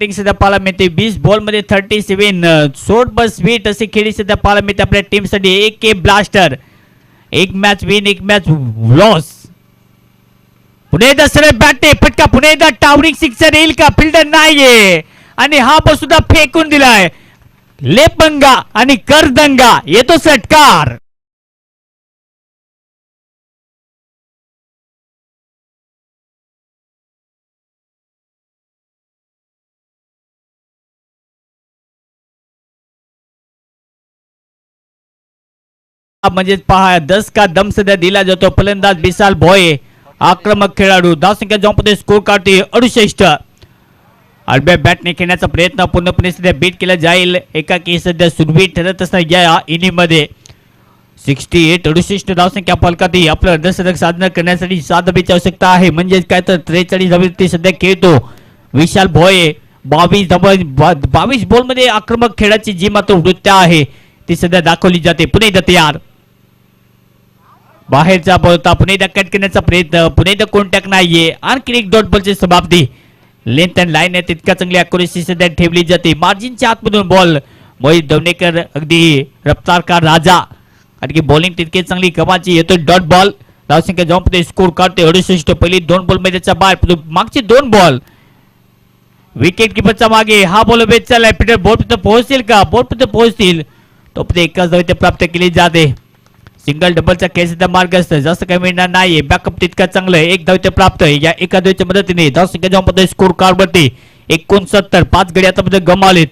सध्या पाहायला मिळते 20 बॉल मध्ये 37 शॉर्ट बस स्वीट असे खेळी सध्या पाहायला मिळते आपल्या टीम साठी. एक के ब्लास्टर, एक मॅच विन एक मॅच लॉस. पुणे एकदा सरळ बॅटने फटका, पुणे एकदा टावरिंग सिक्सर येईल का. फिल्डर नाहीये आणि हा बॉल सुद्धा फेकून दिलाय. लेपंगा आणि करदंगा येतो षटकार. म्हणजेच पहा 10 का दम सध्या दिला जातो. फलंदाज विशाल भोये आक्रमक खेळाडू. धावसंख्या जॉम्पमध्ये स्कोर काढते 68. आडव्या बॅटने खेळण्याचा प्रयत्न पूर्णपणे सध्या बीट केला जाईल. एकाकी सध्या सुरवीर ठरत असणार या इनिंग मध्ये. 68 धावसंख्या फलकाती आपलं अर्धशतक साधना करण्यासाठी 7 धाबीची आवश्यकता आहे. म्हणजेच काय तर 43 धाबी सध्या खेळतो विशाल भोये. 22 बॉल मध्ये आक्रमक खेळाची जी मात्र वृत्ती आहे ती सध्या दाखवली जाते. पुणे एकदा तयार. बाहेरचा बोलता पुणे एकदा कट करण्याचा प्रयत्न. पुणे एकदा कॉन्टॅक्ट नाहीये. आणखी एक डॉट बॉलची समाप्ती. लेंथ अँड लाईन आहे तितका चांगली अॅक्युरेसी सध्या ठेवली जाते. मार्जिनच्या आतमधून बॉल. मोहित दवणेकर अगदी रफ्तारकार राजा आणि की बॉलिंग तितकी चांगली कमाची. येतो डॉट बॉल. धावसंख्या जाऊन स्कोर काढते 68. पहिली 2 बॉल मध्ये त्याच्या बाहेर मागचे 2 बॉल. विकेट किपरच्या मागे हा बॉल बेच चाललाय. पीटर बॉल पर्यंत पोहोचतील का. बॉल पर्यंत पोहोचतील तो एकाच धाव प्राप्त केली जाते. सिंगल डबलचा खेळ सध्या मार्ग असतं. जास्त काही मिळणार नाहीये. बॅकअप तितका चांगलं आहे. एक धाव प्राप्त या एका धावच्या मदतीने धावसंख्या जाऊन स्कोर कार्ड वरती 69. 5 गडी आता गमावलेत.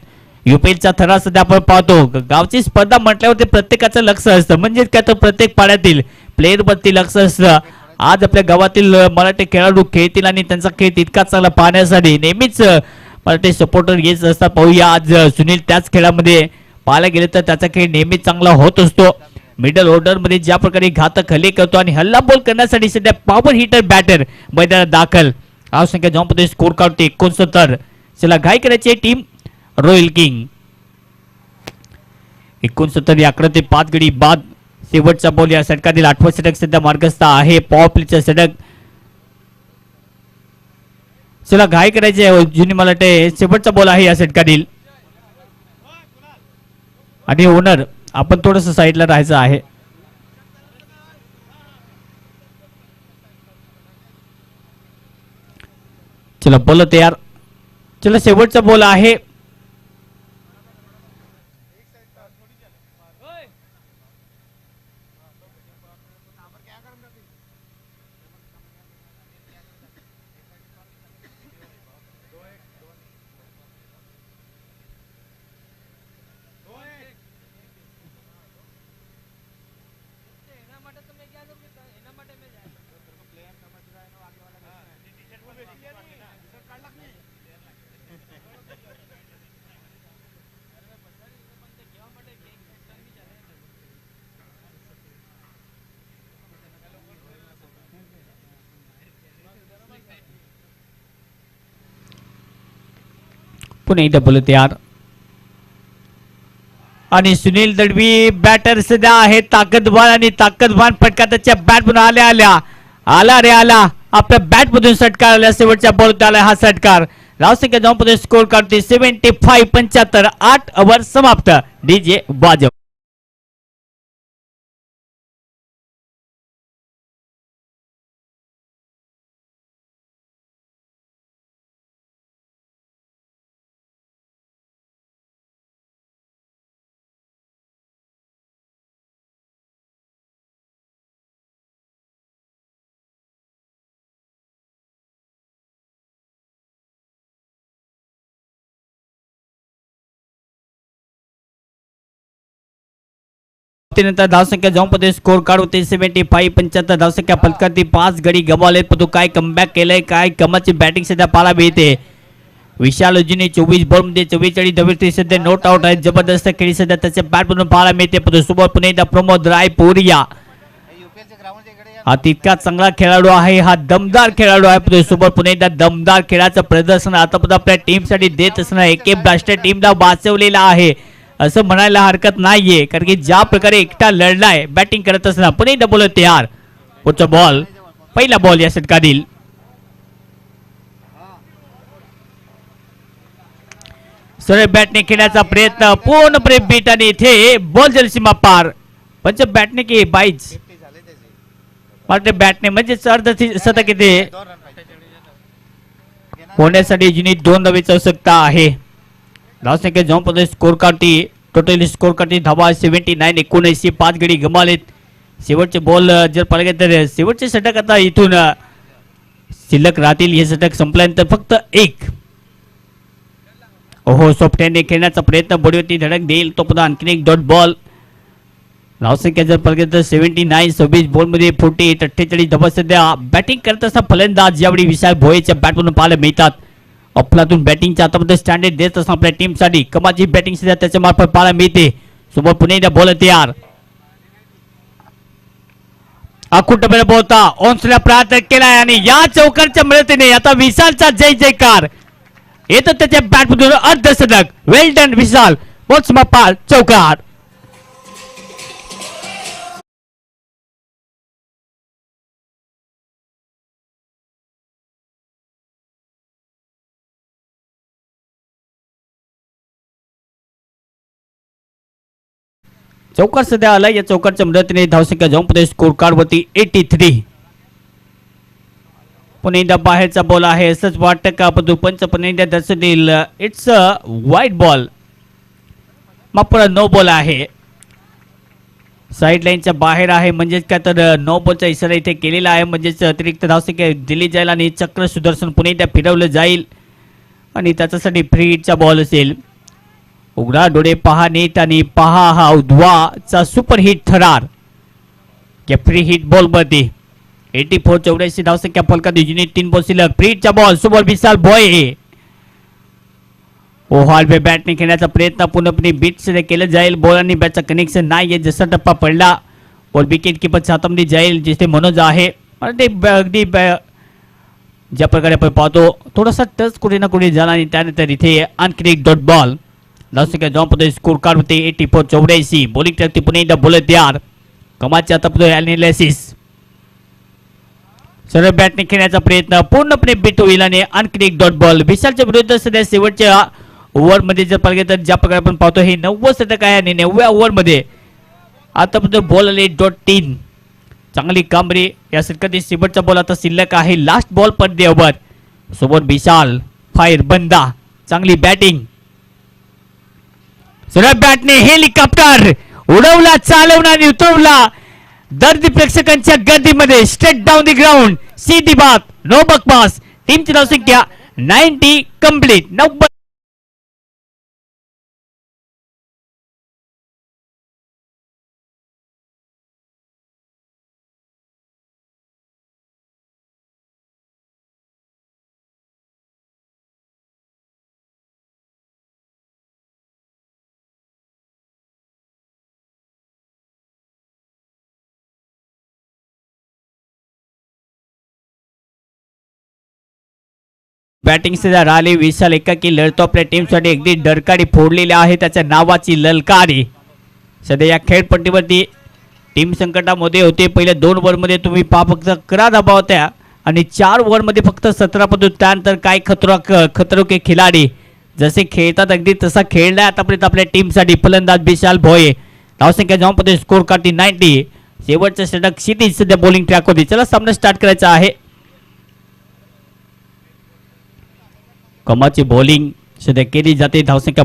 UPLचा थरा सध्या आपण पाहतो. गावची स्पर्धा म्हटल्यावरती प्रत्येकाचं लक्ष असतं. म्हणजेच काय तर प्रत्येक पाड्यातील प्लेअर वरती लक्ष असतं. आज आपल्या गावातील मराठी खेळाडू खेळतील आणि त्यांचा खेळ तितका चांगला पाहण्यासाठी नेहमीच मराठी सपोर्टर येत असतात. पाहूया आज सुनील त्याच खेळामध्ये पाहायला गेले तर त्याचा खेळ नेहमीच चांगला होत असतो. मिडल ऑर्डर मध्ये ज्या प्रकारे घातक हल्ले करतो आणि हल्ला बॉल करण्यासाठी सध्या पॉवर हिटर बॅटर मैदानात दाखल. धावसंख्या जाऊन स्कोर काढते 69. चला घाई करायची टीम रॉयल किंग. 69 या आकडे 5 गडी बाद. शेवटचा बॉल या षटकातील 8वं षटक सध्या मार्गस्थ आहे. पॉवर प्लेचा षटक. चला घाई करायचे जुनी मला वाटते शेवटचा बॉल आहे या षटकातील. आणि ओनर आपण थोडस साईडला राहायचं आहे. चला बॉल तयार. चला शेवटचा बॉल आहे. पुन्हा एकदा बोलत तयार आणि सुनील दळवी बॅटर सध्या आहे ताकदवान आणि ताकदवान फटका त्याच्या बॅट मधून आला रे आला आपल्या बॅट मधून षटकार आला शेवटच्या बॉल आला हा षटकार धावसंख्या जाऊन मध्ये स्कोर काढते 75-75 8 ओव्हर समाप्त डीजे वाजव नंतर धावसंख्या जाऊन मध्ये स्कोर काढ होते 75-75 धावसंख्या फलकांती 5 गडी गमावलेत पण काय कमबॅक केलंय काय कमाची बॅटिंग सध्या पाहायला मिळते विशाल अजुनी 24 बॉल मध्ये 44 धावेची सध्या नोट आउट आहे जबरदस्त खेळी सध्या त्याच्या बॅट मधून पाहायला मिळते पण सोबत पुन्हा एकदा प्रमोद रायपुरिया हा तितका चांगला खेळाडू आहे हा दमदार खेळाडू आहे पण सोबत पुन्हा एकदा दमदार खेळाचं प्रदर्शन आतापर्यंत आपल्या टीम साठी देत असणं एके ब्लास्टर टीमला वाचवलेला आहे असं म्हणायला हरकत नाहीये कारण की ज्या प्रकारे एकटा लढलाय बॅटिंग करत असताना पुन्हा एकदा बोलत तयार पुढचा बॉल पहिला बॉल या षटकातील सरळ बॅटने खेळण्याचा प्रयत्न पूर्णपणे बीट आणि इथे बॉल जलसीमा पार पंच बॅटने की बाईज वाटते बॅटने म्हणजे अर्ध शतक इथे होण्यासाठी जिनी 2 धावेची आवश्यकता आहे धावसंख्या जाऊन मध्ये स्कोर काढती टोटली स्कोर काढती धावा 79 79 5 गडी गमावलेत शेवटचे बॉल जर पाहिलं तर शेवटचे षटक आता इथून शिल्लक राहतील हे षटक संपल्यानंतर फक्त एक ओहो सोफ्टहँडने खेळण्याचा प्रयत्न बडीवरती धडक देईल तो पुन्हा आणखीन एक डॉट बॉल धावसंख्या जर पाहिलं तर 79 26 बॉल मध्ये 48 48 धावा सध्या बॅटिंग करत असताना फलंदाज यावेळी विशाल भोयेच्या बॅटमधून पाहायला मिळतात अफलातून बॅटिंगच्या आतामध्ये स्टँडर्ड देत असताना आपल्या टीम साठी कमाची बॅटिंग सध्या त्याच्या मार्फत पाहायला मिळते सोबत पुन्हा एकदा बॉल तयार अकुटपणे बोलता ओन्सला प्रयत्न केलाय आणि या चौकारच्या मदतीने आता विशालचा जय जयकार येतो त्याच्या बॅटमधून अर्धशतक वेल डन विशाल बोल्समापाल चौकार चौकार सध्या आला या चौकारच्या मदतीने धावसंख्या जाऊन पुढे स्कोर कार्ड वरती 83 पुन्हा एकदा बाहेरचा बॉल आहे असंच वाटतं का पण पंच पुन्हा एकदा दर्शन देईल इट्स अ वाईट बॉल मग पुढे नो बॉल आहे साईड लाईनच्या बाहेर आहे म्हणजेच काय तर नो बॉलचा इशारा इथे केलेला आहे म्हणजेच अतिरिक्त धावसंख्या दिली जाईल आणि चक्र सुदर्शन पुन्हा एकदा फिरवलं जाईल आणि त्याच्यासाठी फ्री हिटचा बॉल असेल उघडा डोळे पहा नीट आणि पहा हा उद्वाचा सुपर हिट थरार या फ्री हिट बॉल मध्ये 84 84 धावसंख्या फलका दिजीने 3 बॉल शिल्लक फ्री हिटचा बॉल सुपर विशाल भोये हॉलवे बॅटने खेळण्याचा प्रयत्न पूर्णपणे बीट से केलं जाईल बॉल आणि बॅटचं कनेक्शन नाही जसा टप्पा पडला बॉल विकेट किपर हातामध्ये जाईल जिथे मनोज आहे ते अगदी ज्या प्रकारे आपण पाहतो थोडासा टच कुठे ना कुठे झाला आणि त्यानंतर इथे आणखी एक डॉट बॉल धावसंख्या जाऊन पुढे स्कोर कार्ड होते 84 84 बॉलिंग टाकते पुन्हा एकदा बोलत यार कमाचे आता पुढे अनालिसिस सरळ बॅटने खेळण्याचा प्रयत्न पूर्णपणे बीट होईल आणि आणखी एक डॉट बॉल विशालच्या विरुद्ध सध्या शेवटच्या ओव्हर मध्ये जर पाहिलं तर ज्या प्रकारे आपण पाहतो हे 90 षटक आहे आणि 90व्या ओव्हर मध्ये आतापर्यंत बॉल आले .3 चांगली कामगिरी या षटकातील शेवटचा बॉल आता शिल्लक आहे लास्ट बॉल पर दे ओव्हर सोबत विशाल फायर बंदा चांगली बॅटिंग सरळ बॅटने हेलिकॉप्टर उडवला चालवला आणि उतरवला दर्दी प्रेक्षकांच्या गर्दीमध्ये स्ट्रेट डाऊन द ग्राउंड सीधी बात नो बकवास टीमची धावसंख्या 90 कंप्लीट 90 बॅटिंग सध्या राहिले विशाल एकाकी लढतो आपल्या टीमसाठी अगदी डरकाळी फोडलेली आहे त्याच्या नावाची ललकारी. सध्या या खेळपट्टीवरती टीम संकटामध्ये होते. पहिल्या 2 ओव्हरमध्ये तुम्ही फक्त 11 धावा होत्या आणि 4 ओव्हरमध्ये फक्त 17 पदू. त्यानंतर काय खतरो के खिलाडी जसे खेळतात अगदी तसा खेळलाय आतापर्यंत आपल्या टीमसाठी फलंदाज विशाल भोये. धावसंख्या जॉनमध्ये स्कोर काढते 90. शेवटचं षटक क्षितिज सध्या बॉलिंग ट्रॅक होती. चला सामना स्टार्ट करायचा आहे. कमाची बॉलिंग सध्या केली जाते. धावसंख्या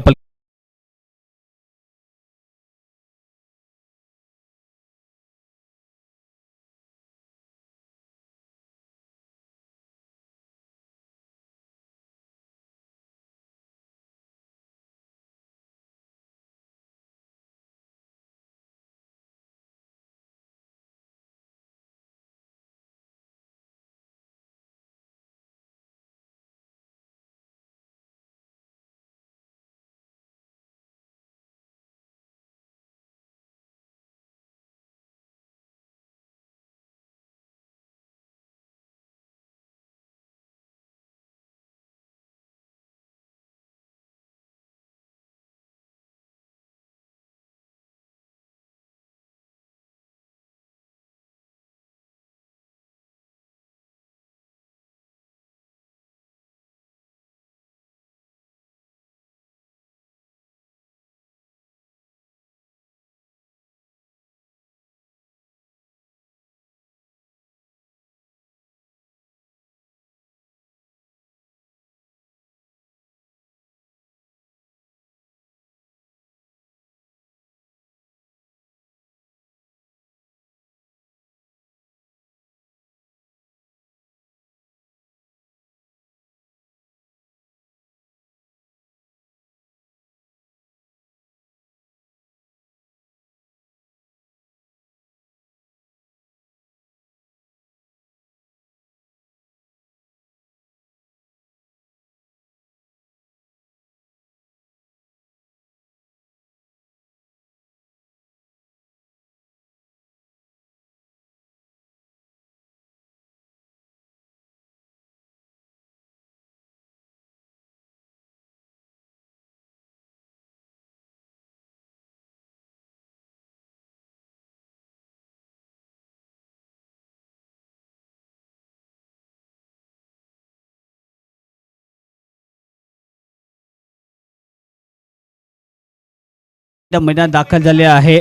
मैदान दाखल झाले आहे.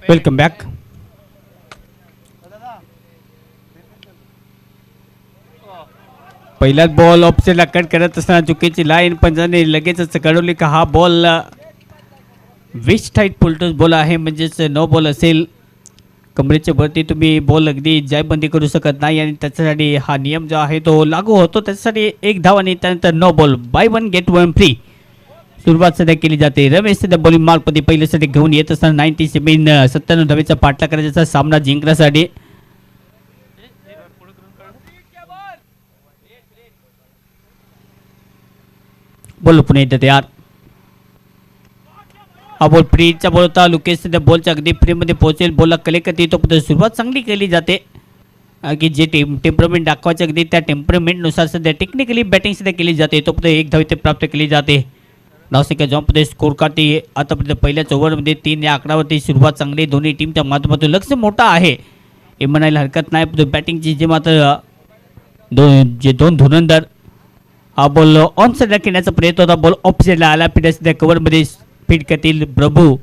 Welcome back. पहिलाच बॉल ऑफसाईडला कट करत असताना चुकीची लाईन पंचाने लगेचच कळवली का हा बॉल विच टाईट पुलटोस बॉल आहे म्हणजेच नो बॉल असेल. कमरेच्या वरती तुम्ही बॉल अगदी जायबंदी करू शकत नाही आणि त्याच्यासाठी हा नियम जो आहे तो लागू होतो. त्याच्यासाठी 1 धाव आणि त्यानंतर no ball. Buy 1 get 1 free. सुरुवात सध्या केली जाते. रमेश सध्या बॉलिंग मार्कमध्ये पहिल्यासाठी घेऊन येत असताना 97 धावेचा पाठला करायचा सामना जिंकण्यासाठी. बोल पुणे येते तयार. हा बॉल फ्रीचा बॉल होता. लुकेश सध्या बॉलच्या अगदी फ्रीमध्ये पोहोचेल. बॉलला कलेक्ट येतो पण सुरुवात चांगली केली जाते. की जे टेम्परमेंट दाखवायचं अगदी त्या टेम्परमेंटनुसार सध्या टेक्निकली बॅटिंग सध्या केली जाते. तोपर्यंत एक धाव इथे प्राप्त केली जाते. धावसंख्या जॉम्पमध्ये स्कोर काढते. आतापर्यंत पहिल्याच ओव्हरमध्ये 3 या आकडावरती सुरुवात चांगली दोन्ही टीमच्या माध्यमातून लक्ष मोठा आहे हे म्हणायला हरकत नाही. बॅटिंगची जे मात्र दोन धुरंधर हा बॉल ऑन साईडला खेळण्याचा प्रयत्न होता. बॉल ऑफ साईडला आला. फिट सध्या कव्हरमध्ये फिट करतील प्रभू.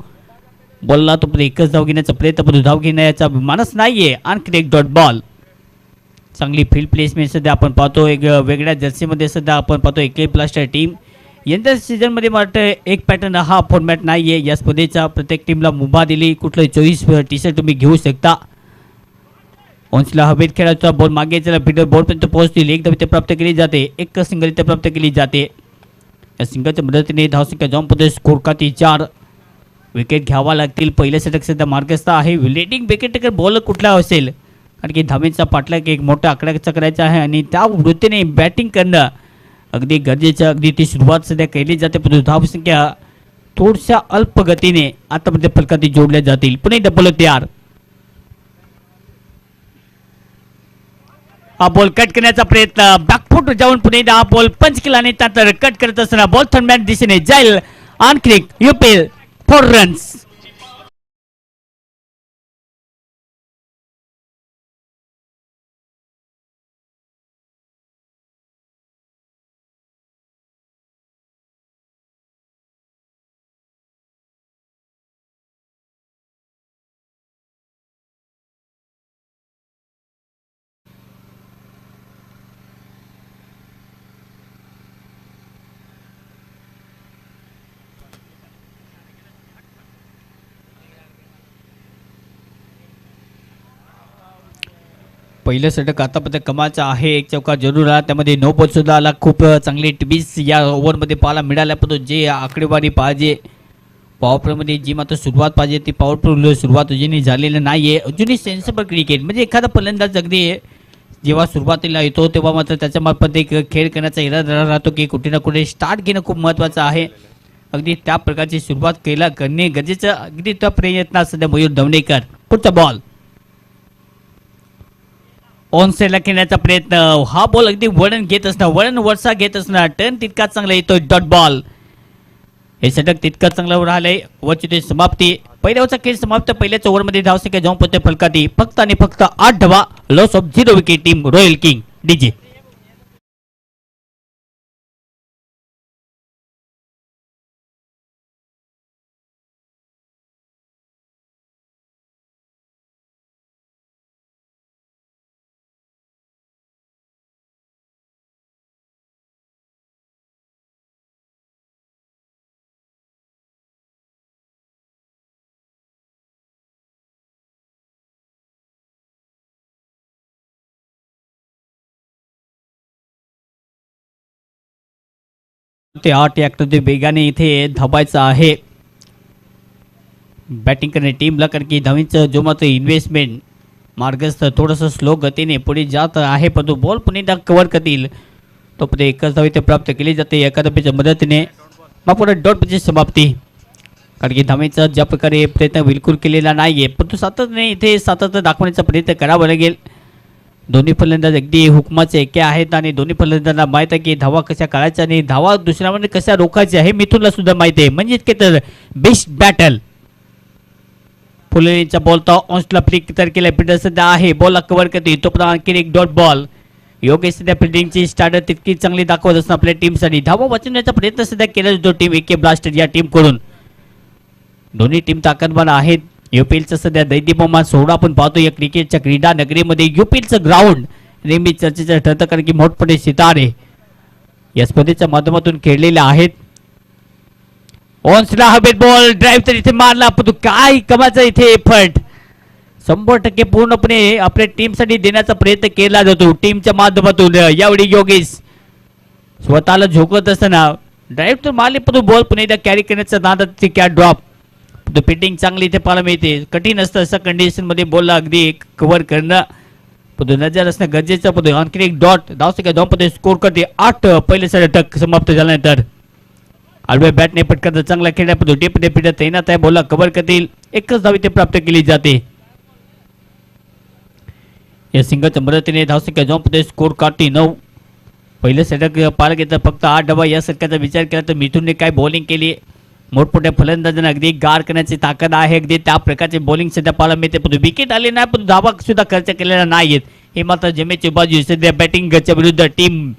बॉलला तो एकच धाव घेण्याचा प्रयत्न पण धाव घेण्याचा मानस नाहीये. आणखी एक डॉट बॉल. चांगली फील्ड प्लेसमेंट सध्या आपण पाहतो. एक वेगळ्या जर्सीमध्ये सध्या आपण पाहतो एक ब्लास्टर टीम. यंदा सीझनमध्ये मला वाटतं एक पॅटर्न हा फॉर्मॅट नाही आहे. या स्पर्धेचा प्रत्येक टीमला मुभा दिली. कुठलंही 24 टी शर्ट तुम्ही घेऊ शकता. ऑन्सला हवेत खेळायचा बॉल मागे चला फिटर बॉलपर्यंत पोहोचतील. एक धाव इथे प्राप्त केली जाते. एक सिंगल इथे प्राप्त केली जाते. या सिंगलच्या मदतीने धावसंख्या जॉम्पमध्ये स्कोर काढते 4. विकेट घ्यावा लागतील. पहिल्या षटक सध्या मार्गस्थ आहे. लेटिंग विकेट टेकर बॉलर कुठला असेल कारण की धावेचा पाठलाग एक मोठा आकड्याचा करायचा आहे आणि त्या वृत्तीने बॅटिंग करणं अगदी गरजेचं. अगदी ती सुरुवात सध्या केली जाते. परंतु धावसंख्या थोड्याशा अल्प गतीने आतापर्यंत फलकाती जोडल्या जातील. पुणे डबल तयार. हा बॉल कट करण्याचा प्रयत्न बॅकफूट जाऊन पुणे हा बॉल पंच केला आणि त्यानंतर कट करत असताना बॉल थर्ड दिशेने जाईल. आणखी युपीएल 4 रन्स. पहिलं षटक आतापर्यंत कमालचं आहे. एक चौका जरूर आला. त्यामध्ये 9 बॉल सुद्धा आला. खूप चांगली टिप्स या ओव्हरमध्ये पाहायला मिळाल्या. परंतु जे आकडेवारी पाहिजे पॉवरप्लेमध्ये जी मात्र सुरुवात पाहिजे ती पॉवरप्ले सुरुवात अजूनही झालेली नाही आहे. अजूनही सेन्सिबल क्रिकेट म्हणजे एखादा फलंदाज अगदी जेव्हा सुरुवातीला येतो तेव्हा मात्र त्याच्यामार्फत एक खेळ करण्याचा इरादा राहतो की कुठे ना कुठे स्टार्ट घेणं खूप महत्त्वाचं आहे. अगदी त्या प्रकारची सुरुवात करणे गरजेचं. अगदी त्या प्रयत्नात सध्या मयूर धवणेकर. पुढचा बॉल ऑन साईडला खेळण्याचा प्रयत्न. हा बॉल अगदी वळण घेत असणार वळण वरसा घेत असणार. टर्न तितकाच चांगला येतोय. Dot ball. हे षटक तितकंच चांगलं राहिलंय. वरची समाप्ती. पहिल्याचा खेळ समाप्त. पहिल्याच ओव्हरमध्ये धावसंख्या जाऊन पोहोचते फलकाती फक्त आणि फक्त 8 धावा. Loss of 0 wicket team royal king DJ. ते 8 या वेगाने इथे धावायचं आहे बॅटिंग करणे टीमला कारण की धावींचं जो मात्र इन्व्हेस्टमेंट मार्गस्थ थोडंसं स्लो गतीने पुढे जात आहे. परंतु बॉल पुन्हा कव्हर करतील तोपर्यंत एकच धाव इथे प्राप्त केली जाते एका धावेच्या मदतीने. मग पुढे डॉटची समाप्ती कारण की धावेचा ज्या प्रकारे प्रयत्न बिलकुल केलेला नाही आहे परंतु सातत्याने इथे सातत्य दाखवण्याचा प्रयत्न करावा लागेल. दोन्ही फलंदाज अगदी हुकमाचे एके आहेत आणि दोन्ही फलंदाजांना माहीत आहे की धावा कशा काढायच्या आणि धावा दुसऱ्यामध्ये कशा रोखायच्या हे मिथुनला सुद्धा माहिती आहे. म्हणजेच की तर बेस्ट बॅटल. फुलेचा बॉल तर ऑन्सला फ्लिक तर केला. फिल्डर सध्या आहे बॉलला कव्हर करते तोपर्यंत आणखी एक डॉट बॉल. योगेश सध्या फिल्डिंगची स्टार्टर तितकी चांगली दाखवत असणं आपल्या टीमसाठी. धावा वाचवण्याचा प्रयत्न सध्या केला जातो टीम एके ब्लास्टर या टीमकडून. दोन्ही टीम ताकदवान आहेत. युपीएलचं सध्या दैदिप्यमान सोहळा आपण पाहतो या क्रिकेटच्या क्रीडा नगरीमध्ये. युपीएलचं ग्राउंड नेहमी चर्चेचं ठरतं कारण की मोठमोठे सितारे या स्पर्धेच्या माध्यमातून खेळलेले आहेत. ऑन्सला हवेत बॉल ड्राईव्ह तर इथे मारला परंतु काय कमाचा इथे एफर्ट 100% पूर्णपणे आपल्या टीमसाठी देण्याचा प्रयत्न केला जातो टीमच्या माध्यमातून. यावेळी योगेश स्वतःला झोकत असताना ड्राईव्ह तर मारली परंतु बॉल पुन्हा एकदा कॅरी करण्याचा नादात कॅट ड्रॉप. फिटिंग चांगली इथे पाहायला मिळते. कठीण असतं असं कंडिशन मध्ये बॉलला अगदी कव्हर करणं परंतु नजर असणं गरजेचं. परंतु आणखी एक डॉट धावसंख्या 2 मध्ये स्कोर करते 8. पहिले षटक समाप्त झाल्यानंतर आडव्या बॅटने पटकन चांगला खेळला परंतु डीपने फिटर तैनात आहे. बॉलला कव्हर करतील. एकच धाव इथे प्राप्त केली जाते. या सिंगलच्या मदतीने धावसंख्या जॉम्पमध्ये स्कोर काढते 9. पहिलं षटक पार घेतलं फक्त 8 डबा. या षटकाचा विचार केला तर मिथुनने काय बॉलिंग केली. मोठमोठ्या फलंदाजांना अगदी गार करण्याची ताकद आहे. अगदी त्या प्रकारचे बॉलिंग सध्या पाहायला मिळते. पण विकेट आले नाही, पण धावा सुद्धा खर्च केलेला नाहीत. हे मात्र जमेची बाजू सध्या बॅटिंगच्या विरुद्ध टीम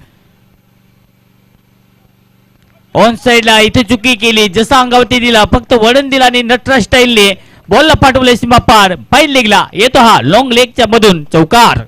ऑन साइडला इथे चुकी केली. जसा अंगावरती दिला फक्त वळण दिला आणि नटराज स्टाईलने बॉलला पाठवले सीमा पार. फाईन लेगला येतो हा लॉंग लेगच्या मधून चौकार.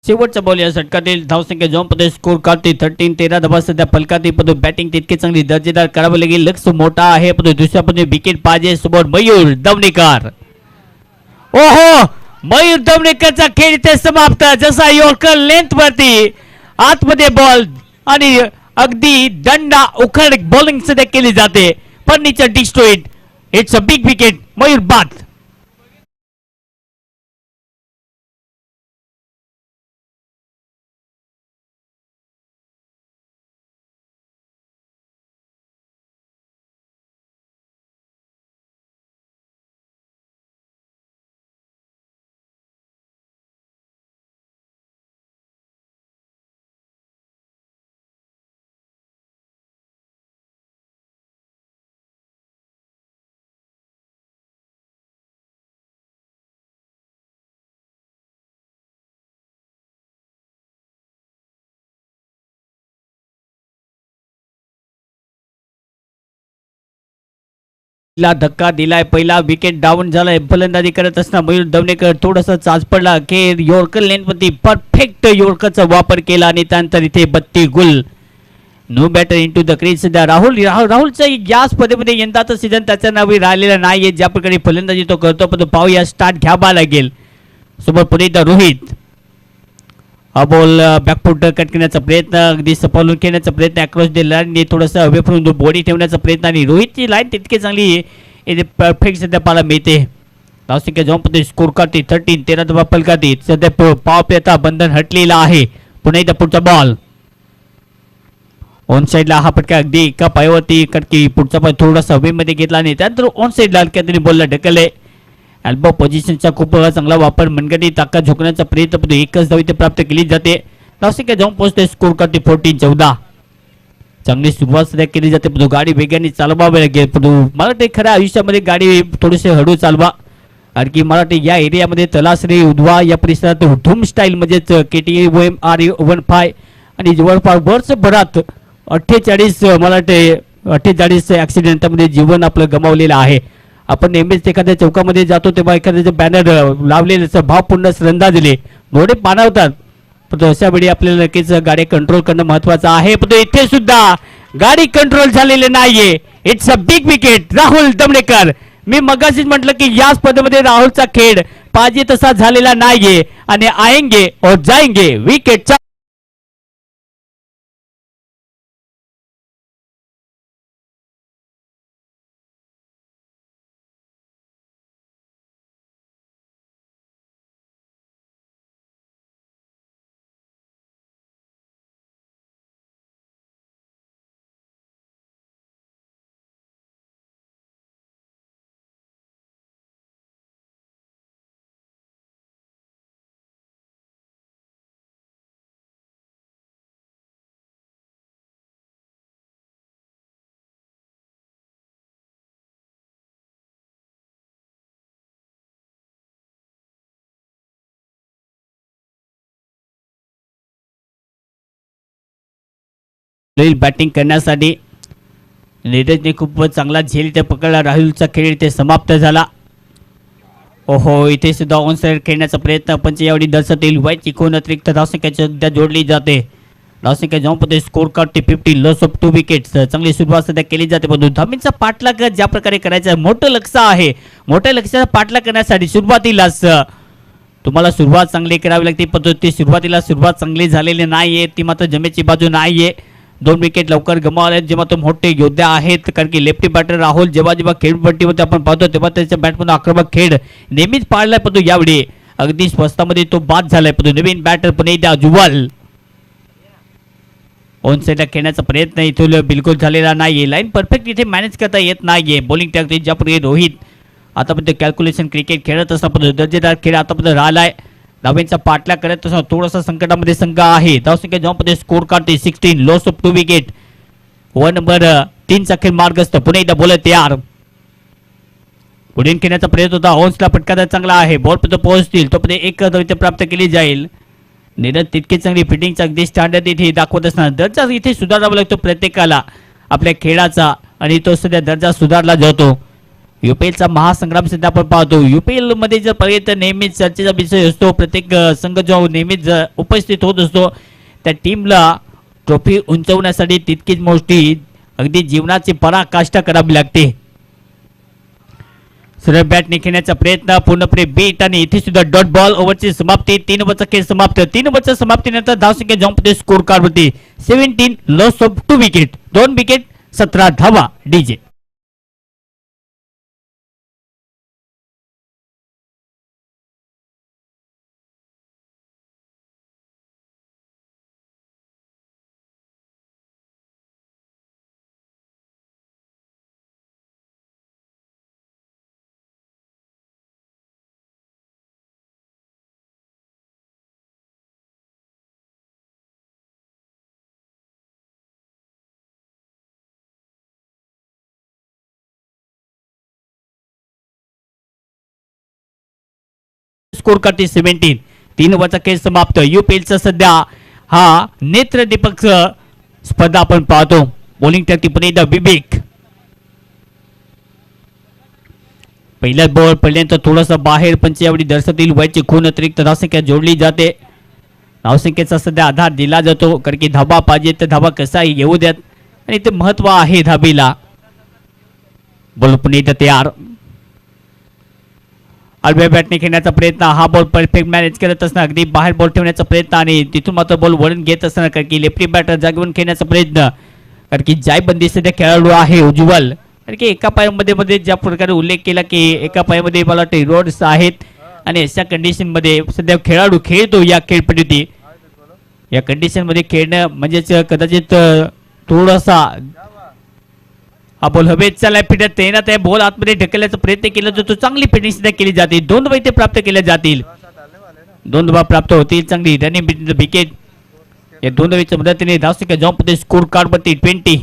शेवटचा बॉल या षटकातील धावसंख्या जॉम्पमध्ये स्कोर काढते 13. 13 धावा सध्या फलकातील. पण बॅटिंग तितकी चांगली दर्जेदार करावी लागेल. लक्ष मोठा आहे पण दुसऱ्या पण विकेट पाहिजे. समोर मयूर दमणेकर. ओहो, मयूर दमणेकरचा खेळ इथे समाप्त. जसा यॉर्कर लेंथ वरती आतमध्ये बॉल आणि अगदी दंडा उखड बॉलिंग सध्या केली जाते. Furniture destroyed. It's a big wicket. Mayur बाद. ला धक्का दिलाय. पहिला विकेट डाऊन झालाय. फलंदाजी करत असताना मयूर दमणेकर थोडासा चाच पडला. खेळ यॉर्कर लेनवरती परफेक्ट यॉर्करचा वापर केला आणि त्यानंतर इथे 32 गुल. No batter into the crease. सध्या राहुलचा या स्पर्धेमध्ये यंदाचा सीझन त्याच्या नावे राहिलेला नाहीये. ज्या प्रकारे फलंदाजी तो करतो पण पाहूया स्टार्ट घ्यावा लागेल. समोर पुढे रोहित. हा बॉल बॅकफूट कट करण्याचा प्रयत्न, अगदी सफलून खेळण्याचा प्रयत्न. अक्रॉस द लाईन थोडासा हवे फिरून बॉडी ठेवण्याचा प्रयत्न आणि रोहितची लाईन तितकी चांगली परफेक्ट सध्या पाहायला मिळते. धावसंख्या जॉम्पमध्ये स्कोर काढते 13. 13 धावा फलकातील. सध्या पाव पे आता बंधन हटलेला आहे. पुन्हा एकदा पुढचा बॉल ऑन साइडला. हा फटका अगदी एका पायावरती कटकी. पुढचा पाय थोडासा हवेमध्ये घेतला आणि त्यानंतर ऑन साइडला हलक्याने बॉलला ढकलले. एल्बो पोझिशनचा खूप चांगला वापर. मनगटी ताकद झोकण्याचा प्रयत्न पण एकच धाव इथे प्राप्त केली जाते. धावसंख्या जाऊन पोहोचते स्कोर करते 14. 14. चांगली सुरुवात सध्या केली जाते पण गाडी वेगाने चालवावी लागेल. पण मला ते खऱ्या आयुष्यामध्ये गाडी थोडीशी हळू चालवा. कारण की मला ते या एरियामध्ये तलासरी उधवा या परिसरात धूम स्टाईल म्हणजेच KTM RE15 आणि जवळपास वर्षभरात 48 मला वाटते 48 ॲक्सिडेंटमध्ये जीवन आपलं गमावलेलं आहे. आपण नेहमीच एखाद्या चौकामध्ये जातो तेव्हा एखाद्याचे बॅनर लावलेले भावपूर्ण श्रद्धांजली डोळे पाणावतात. पण अशा वेळी आपल्याला नक्कीच गाडी कंट्रोल करणं महत्वाचं आहे. पण इथे सुद्धा गाडी कंट्रोल झालेली नाहीये. It's a big wicket. Rahul Damnekar. मी मगाशीच म्हटलं की या स्पर्धेमध्ये राहुलचा खेळ पाहिजे तसा झालेला नाहीये आणि आएंगे और जाएंगे. विकेटचा बॅटिंग करण्यासाठी नीरजने खूप चांगला झेल इथे पकडला. राहुलचा खेळ इथे समाप्त झाला. ओहो, इथे सुद्धा ऑन साइड खेळण्याचा प्रयत्न पंच यावेळी दर्शत येईल. वाईट चिकून अतिरिक्त धावसंख्याच्या सध्या जोडली जाते. धावसंख्या जॉम्पमध्ये स्कोर काढते 50. Loss of 2 wickets. चांगली सुरुवात सध्या केली जाते. पण धामींचा पाठलाग ज्या प्रकारे करायचा मोठं लक्ष आहे. मोठ्या लक्ष्याचा पाठलाग करण्यासाठी सुरुवातीलाच तुम्हाला सुरुवात चांगली करावी लागते. पण ती सुरुवात चांगली झालेली नाहीये. ती मात्र जमेची बाजू नाहीये. 2 विकेट लवकर गमावले जेव्हा तो मोठे योद्धा आहेत कारण की लेफ्टी बॅटर राहुल जेव्हा जेव्हा खेळपट्टीमध्ये आपण पाहतो तेव्हा त्याच्या बॅटमधून आक्रमक खेळ नेहमीच पाळलाय पण तो यावेळी अगदी स्वस्तामध्ये तो बाद झालाय पण नवीन बॅटर पण एकदा जुवाल ऑन साईडला खेळण्याचा प्रयत्न इथे बिलकुल झालेला नाहीये लाईन परफेक्ट इथे मॅनेज करता येत नाहीये बॉलिंग टाकते ज्यापूर्वी रोहित आतापर्यंत कॅल्क्युलेशन क्रिकेट खेळत असताना दर्जेदार खेळ आतापर्यंत राहिलाय धावेंचा पाठला करत असताना थोडासा संकटामध्ये संघ आहे धावसंख्या जेव्हा स्कोर काढते 16 loss of 2 wicket over number 3 चा खेळ मार्गस्थ पुणे एकदा बोलत तयार पुढे खेळण्याचा प्रयत्न होता ऑन्सला फटका चांगला आहे बॉल पर्यंत पोहोचतील तो एक धाव प्राप्त केली जाईल निरज तितकी चांगली फिटिंगचा अगदी स्टँडर्ड इथे दाखवत असताना दर्जा इथे सुधारावा लागतो प्रत्येकाला आपल्या खेळाचा आणि तो सध्या दर्जा सुधारला जातो यूपीएलचा महासंग्राम सध्या आपण पाहतो यूपीएल मध्ये जर पर्यंत नेहमीच चर्चेचा विषय असतो प्रत्येक संघ जो नेहमीच उपस्थित होत असतो त्या टीमला ट्रॉफी उंचवण्यासाठी तितकीच मोठी अगदी जीवनाची पराकाष्ठा करावी लागते सरळ बॅटने खेळण्याचा प्रयत्न पूर्णपणे बीट आणि इथे सुद्धा डॉट बॉल ओव्हरची समाप्ती 3 ओव्हरचा खेळ समाप्त 3 ओव्हरच्या समाप्तीनंतर धावसंख्या जॉम्पमध्ये स्कोर कार्ड होती 17 लॉस ऑफ 2 विकेट 2 विकेट 17 धावा डीजे स्कोर करते 17 3 ओव्हरचा खेळ समाप्त यूपीएलचा सध्या हा नेत्र दीपक स्पर्धा आपण पाहतो बॉलिंग टाकते पुन्हा विवेक पहिल्या बॉल पहिल्यांदा थोडासा बाहेर पंच यावेळी दर्शतील व्हायची खून अतिरिक्त धावसंख्या जोडली जाते धावसंख्येचा सध्या आधार दिला जातो कारण की धाबा पाहिजे तर धाबा कसाही येऊ द्यात आणि ते महत्व आहे धाबीला बॉल पुन्हा तयार आडव्या बॅटने खेळण्याचा प्रयत्न हा बॉल परफेक्ट मॅनेज करत असताना अगदी बाहेर बॉल ठेवण्याचा प्रयत्न आणि तिथून मात्र बॉल वळून घेत असताना कारण की लेफ्टी बॅटर जागेवरून खेळण्याचा प्रयत्न कारण की जायबंदी सध्या खेळाडू आहे उज्ज्वल कारण की एका पायामध्ये मध्ये ज्या प्रकारे उल्लेख केला की एका पायामध्ये मला वाटते रोड्स आहेत आणि अशा कंडिशन मध्ये सध्या खेळाडू खेळतो या खेळपद्धती या कंडिशन मध्ये खेळणं म्हणजेच कदाचित थोडासा हा बॉल हवेत चालला फिटत तैनात आहे बॉल आतमध्ये ढकलण्याचा प्रयत्न केला जातो चांगली फिटिंग सुद्धा केली जाते 2 धावा इथे प्राप्त केल्या जातील 2 धावा प्राप्त होतील चांगली रनिंग विकेट या 2 धावेच्या मदतीने धावसंख्या जॉम्पमध्ये स्कोर कार्ड वरती 20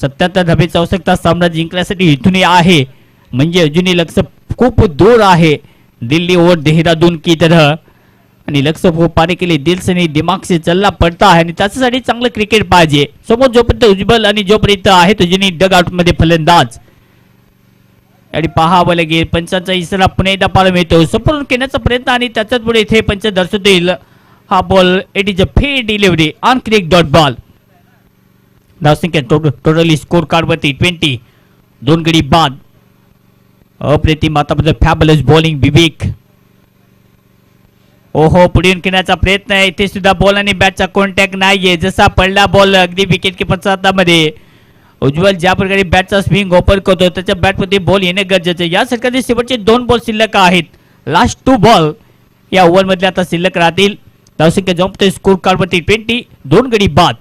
77 धावेची आवश्यकता सामना जिंकण्यासाठी इथून आहे म्हणजे अजूनही लक्ष खूप दूर आहे दिल्ली और देहरादून की तरह आणि लक्ष वो पाने के लिए दिल से नहीं दिमाग से चलना पड़ता है आणि त्याच्यासाठी चांगलं क्रिकेट पाहिजे समोर जोपर्यंत उज्ज्वल आणि जोपर्यंत आहे तुझी डग आउट मध्ये फलंदाज आणि पाहावं लागेल पंचांचा इशारा पुन्हा एकदा पाहायला मिळतो संपूर्ण केल्याचा प्रयत्न आणि त्याच्याच पुढे इथे पंच दर्शवतील हा ball it is a fair delivery on crick dot ball धावसंख्या टोटली स्कोर कार्ड वरती 20 2 गडी बाद अप्रतिम आतापर्यंत फॅबुलस बॉलिंग विवेक ओहो पुढे खेळण्याचा प्रयत्न आहे इथे सुद्धा बॉल आणि बॅटचा कॉन्टॅक्ट नाहीये जसा पडला बॉल अगदी विकेट किपरच्या हातामध्ये उज्ज्वल ज्या प्रकारे बॅटचा स्विंग ओपन करतो त्याच्या बॅटमध्ये बॉल येणे गरजेचे या सरकारचे शेवटचे 2 बॉल शिल्लक आहेत लास्ट 2 बॉल या ओव्हर मध्ये आता शिल्लक राहतील धावसंख्या जॉम्पते स्कोर कार्ड वरती 20 2 गडी बाद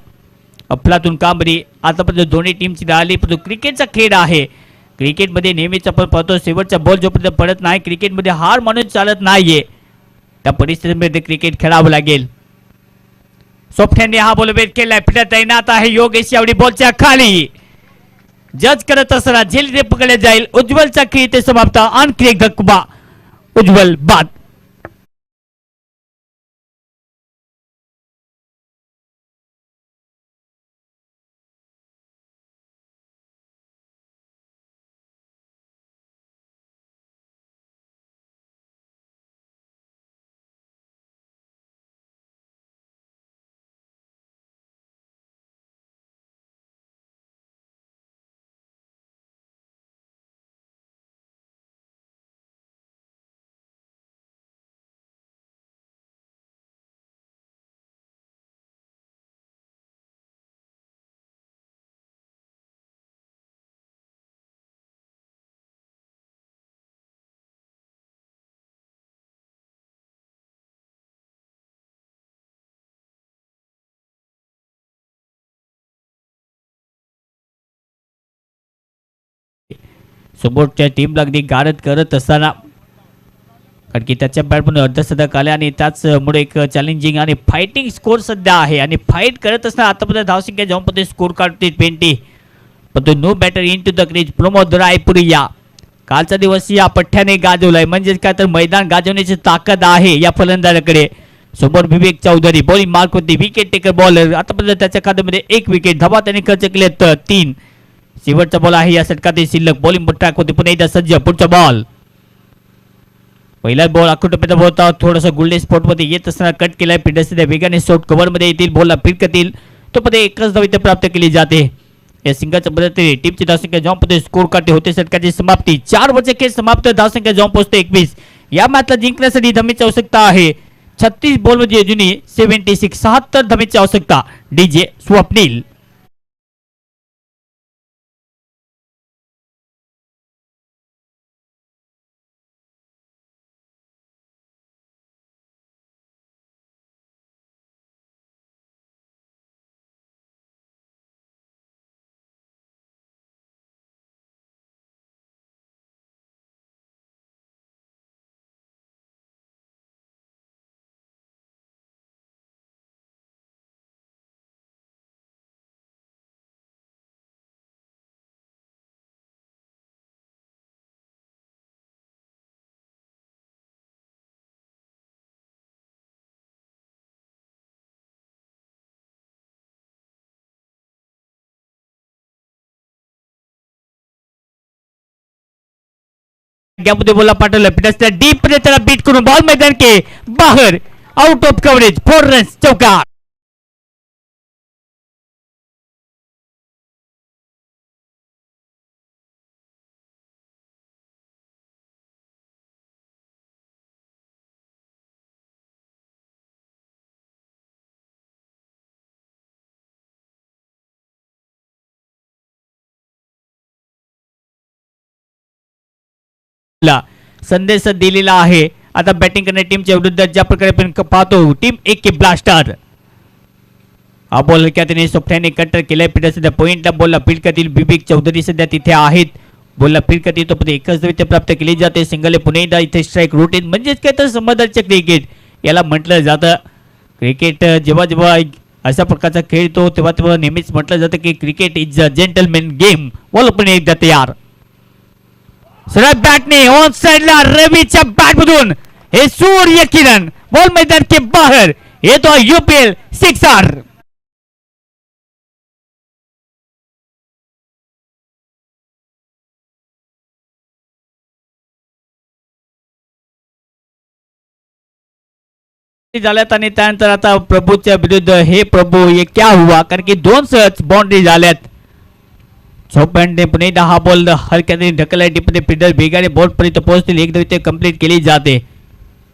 अफलातून कामगिरी आतापर्यंत दोन्ही टीमची राहिली पण क्रिकेटचा खेळ आहे क्रिकेटमध्ये नेहमीच आपण पाहतो शेवटचा बॉल जोपर्यंत पडत नाही क्रिकेटमध्ये हार मानून चालत नाहीये त्या परिस्थितीमध्ये क्रिकेट खेळावं लागेल सोफ्टहँड हा बॉल वेट केलाय फिटत तैनात आहे योगेश यावडी बॉलच्या खाली जज करत असताना झेल पकडले जाईल उज्ज्वलचा खेळ ते समाप्त आणखी एक धक्का उज्ज्वल बाद समोरच्या टीमला अगदी गारद करत असताना, कारण की त्याच्या बॅटमधून अर्धशतक आले आणि त्याचमुळे एक चॅलेंजिंग आणि फायटिंग स्कोर सध्या आहे आणि फाईट करत असताना आतापर्यंत धावसंख्या जाऊन स्कोर काढते 20, पण तो no batter in to the crease Pramod Raipuriya. कालचा दिवस या पठ्ठ्याने गाजवलाय, म्हणजेच काय तर मैदान गाजवण्याची ताकद आहे या फलंदाजाकडे. समोर विवेक चौधरी बॉलिंग मार्क होती, विकेट टेकर बॉलर. आतापर्यंत त्याच्या खात्यामध्ये 1 विकेट, धावा त्याने खर्च केले 3. शेवटचा बॉल आहे या षटकातील शिल्लक. बॉलिंग ट्रॅक होती, पुन्हा एकदा सज्ज. पुढचा बॉल, पहिला बॉल आखुटप्याचा होता, थोडासा गोल्डन स्पॉट मध्ये येत असताना कट केलाय. फिल्डर सध्या वेगाने शॉट कव्हर मध्ये येतील, बॉलला फिरकतील, तो मध्ये एकच धाव इथे प्राप्त केली जाते. या सिंगलच्या मदतीने टीमची धावसंख्या जाऊन पोहोचते, स्कोर काढते, होते षटकाची समाप्ती. 4 ओव्हरचे खेळ समाप्त, धावसंख्या जाऊन पोहोचते 21. या मॅचला जिंकण्यासाठी धमीची आवश्यकता आहे 36 बॉल मध्ये जुनी 76, 76 धमीची आवश्यकता. डीजे स्वप्नील. गॅपमध्ये बोला पाठवलं, पिटसला डीप मध्ये त्याला बीट करून बॉल मैदान के बाहर, आउट ऑफ कव्हरेज, 4 रन्स, चौकार. संदेश दिलेला आहे. आता बॅटिंग करणाऱ्या टीमच्या विरुद्ध ज्या प्रकारे आपण पाहतो, टीम 1 के ब्लास्टर. हा बॉल त्याने सोफ्याने कटर केलाय. पिटर सध्या पॉइंटला बॉलला फील्ड करतील. विवेक चौधरी सध्या तिथे आहेत, बॉलला फील्ड करतील, तो पण एकच धाव प्राप्त केली जाते. सिंगल पुन्हा एकदा इथे स्ट्राईक रोटेन, म्हणजेच काय तर समाधानचे क्रिकेट याला म्हटलं जातं. क्रिकेट जेव्हा जेव्हा अशा प्रकारचा खेळतो तेव्हा तेव्हा नेहमीच म्हटलं जातं की cricket is a gentleman game. Ball पण एकदा तयार. सरळ बॅटने ऑन साइडला रवीच्या बॅटमधून हे सूर्य किरण, बॉल मैदान के बाहर, येतो यूपीएल 6 झाल्यात. आणि त्यानंतर आता प्रभूच्या विरुद्ध हे प्रभू ये क्या हुआ, कारण की 2 सच बाउंड्री झाल्यात. चौपंडे पुणे 10 बॉल हलक्याने ढकलला. टीपमध्ये फिल्डर वेगाने बॉल पर्यंत पोहोचतील, एक धाव कंप्लीट केली जाते.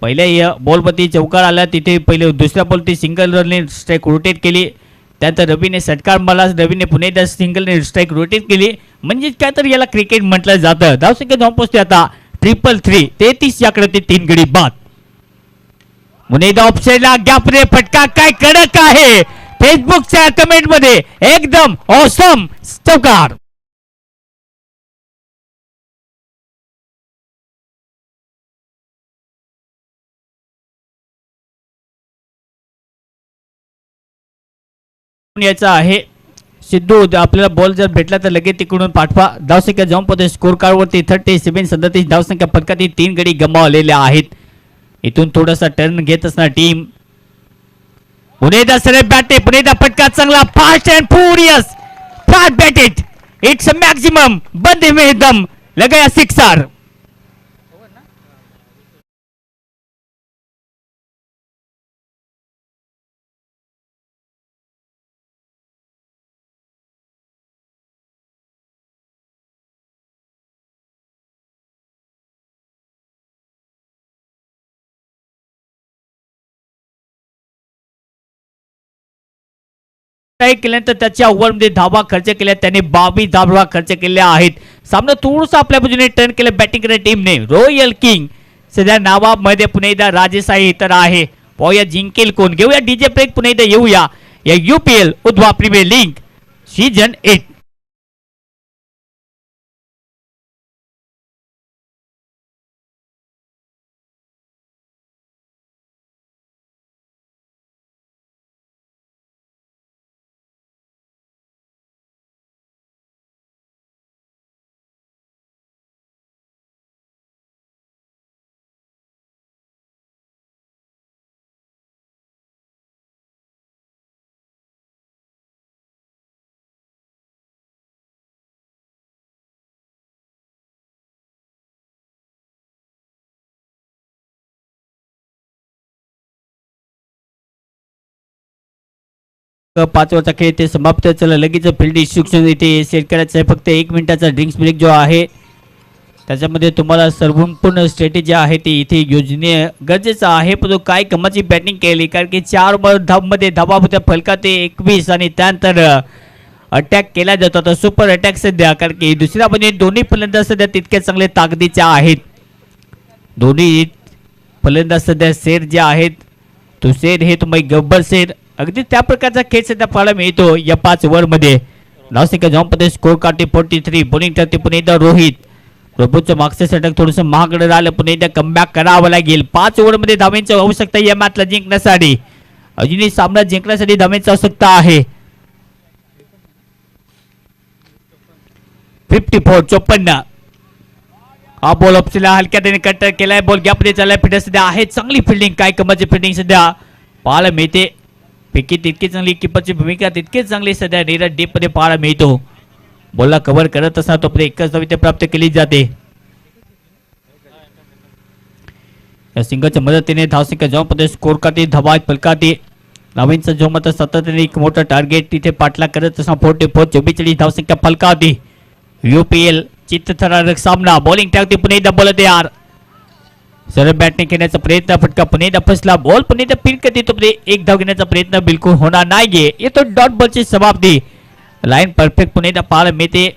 पहिल्या बॉलवरती चौकार आला, तिथे पहिले दुसऱ्या बॉलवरती सिंगल रनने स्ट्राईक रोटेट केली. त्यानंतर रवीने षटकार मारला, रवीने पुन्हा एकदा सिंगलने स्ट्राईक रोटेट केली, म्हणजे काय तर याला क्रिकेट म्हटलं जातं. धावसंख्या जाऊन पोहोचते आता 333, 33 याकडे 3 गडी बाद. पुन्हा एकदा ऑफसाईडला गॅपने फटका, काय कडक आहे. फेसबुकच्या कमेंट मध्ये एकदम ऑसम चौकार. याचा आहे सिद्धू, आपल्याला बॉल जर भेटला तर लगेच तिकडून पाठवा. धावसंख्या जाऊन पोहोचते स्कोर कार्ड वरती 37, 37 धावसंख्या फटकातील 3 गडी गमावलेल्या आहेत. इथून थोडासा टर्न घेत असणार टीम. पुणेदा सरळ बॅटे, पुणेदा फटका चांगला, fast and furious, fast batted, it's a maximum, बंदे में दम, लगाया 6. केल्यानंतर त्याच्या ओव्हरमध्ये धावा खर्च केल्या, त्याने 22 धावा खर्च केल्या आहेत. सामना थोडंसं आपल्या बाजूने टर्न केलं बॅटिंग करणाऱ्या टीमने. रॉयल किंग सध्या नावामध्ये पुन्हा एकदा राजेशाही इतर आहे. पाहूया जिंकेल कोण. घेऊया डीजे ब्रेक, पुन्हा एकदा येऊया या यूपीएल उद्वा प्रीमियर लीग सीझन 8. 5 ओव्हरचा खेळ ते समाप्त. चला लगेच फील्डिंग शिक्षण इथे सेट करायचं आहे. फक्त 1 मिनिटाचा ड्रिंक्स ब्रेक जो आहे त्याच्यामध्ये तुम्हाला सर्वपूर्ण स्ट्रॅटेजी आहे ती इथे योजने गरजेचं आहे. परंतु काय कमाची बॅटिंग केली कारण की 4 धावमध्ये धावा होत्या फलका ते 21 आणि त्यानंतर अटॅक केला जातो. आता सुपर अटॅक सध्या कारण की दुसऱ्या बाजूने दोन्ही फलंदाज सध्या तितके चांगले ताकदीचे आहेत. दोन्ही फलंदाज सध्या शेर जे आहेत तो शेर हे तुम्ही गब्बर शेर अगदी त्या प्रकारचा खेळ सध्या पाहायला मिळतो या 5 ओव्हरमध्ये. नाशिक जॉम्पमध्ये स्कोर काढते 43. बॉलिंग करते पुन्हा एकदा रोहित. प्रभूचं मागचं षटक थोडंसं महागडं राहिलं पुन्हा एकदा कमबॅक करावं लागेल. 5 ओव्हरमध्ये धावांची आवश्यकता या मॅचला जिंकण्यासाठी. अजूनही सामना जिंकण्यासाठी धावांची आवश्यकता आहे. 54. हा बॉल ऑप्शनला हलक्याने कट केलाय. बॉल गॅपमध्ये चाललाय. फिल्डर सध्या आहे चांगली फिल्डिंग. काय कमाची फिल्डिंग सध्या पाहायला मिळते. पैकी तितकी चांगली किपरची भूमिका तितकीच चांगली सध्या नीरज डीप मध्ये पाहायला मिळतो. बॉलला कव्हर करत असताना तो एकच धाव इथे प्राप्त केली जाते. या सिंगलच्या मदतीने धावसंख्या जॉम्पमध्ये स्कोर करते धावा फलकाते. नवीनचा जो मत सातत्याने एक मोठं टार्गेट तिथे पाठला करत असताना 44 धावसंख्या फलकावते. UPL चित्तथरारक सामना. बॉलिंग टाकते पुन्हा एकदा बॉल तयार. सरळ बॅटने घेण्याचा प्रयत्न फटका पुन्हा एकदा फसला. बॉल पुन्हा एकदा पिन करते तो एक धाव घेण्याचा प्रयत्न बिलकुल होणार नाहीये. येतो डॉट बॉलची समाप्ती. लाईन परफेक्ट पुन्हा एकदा पाहायला मिळते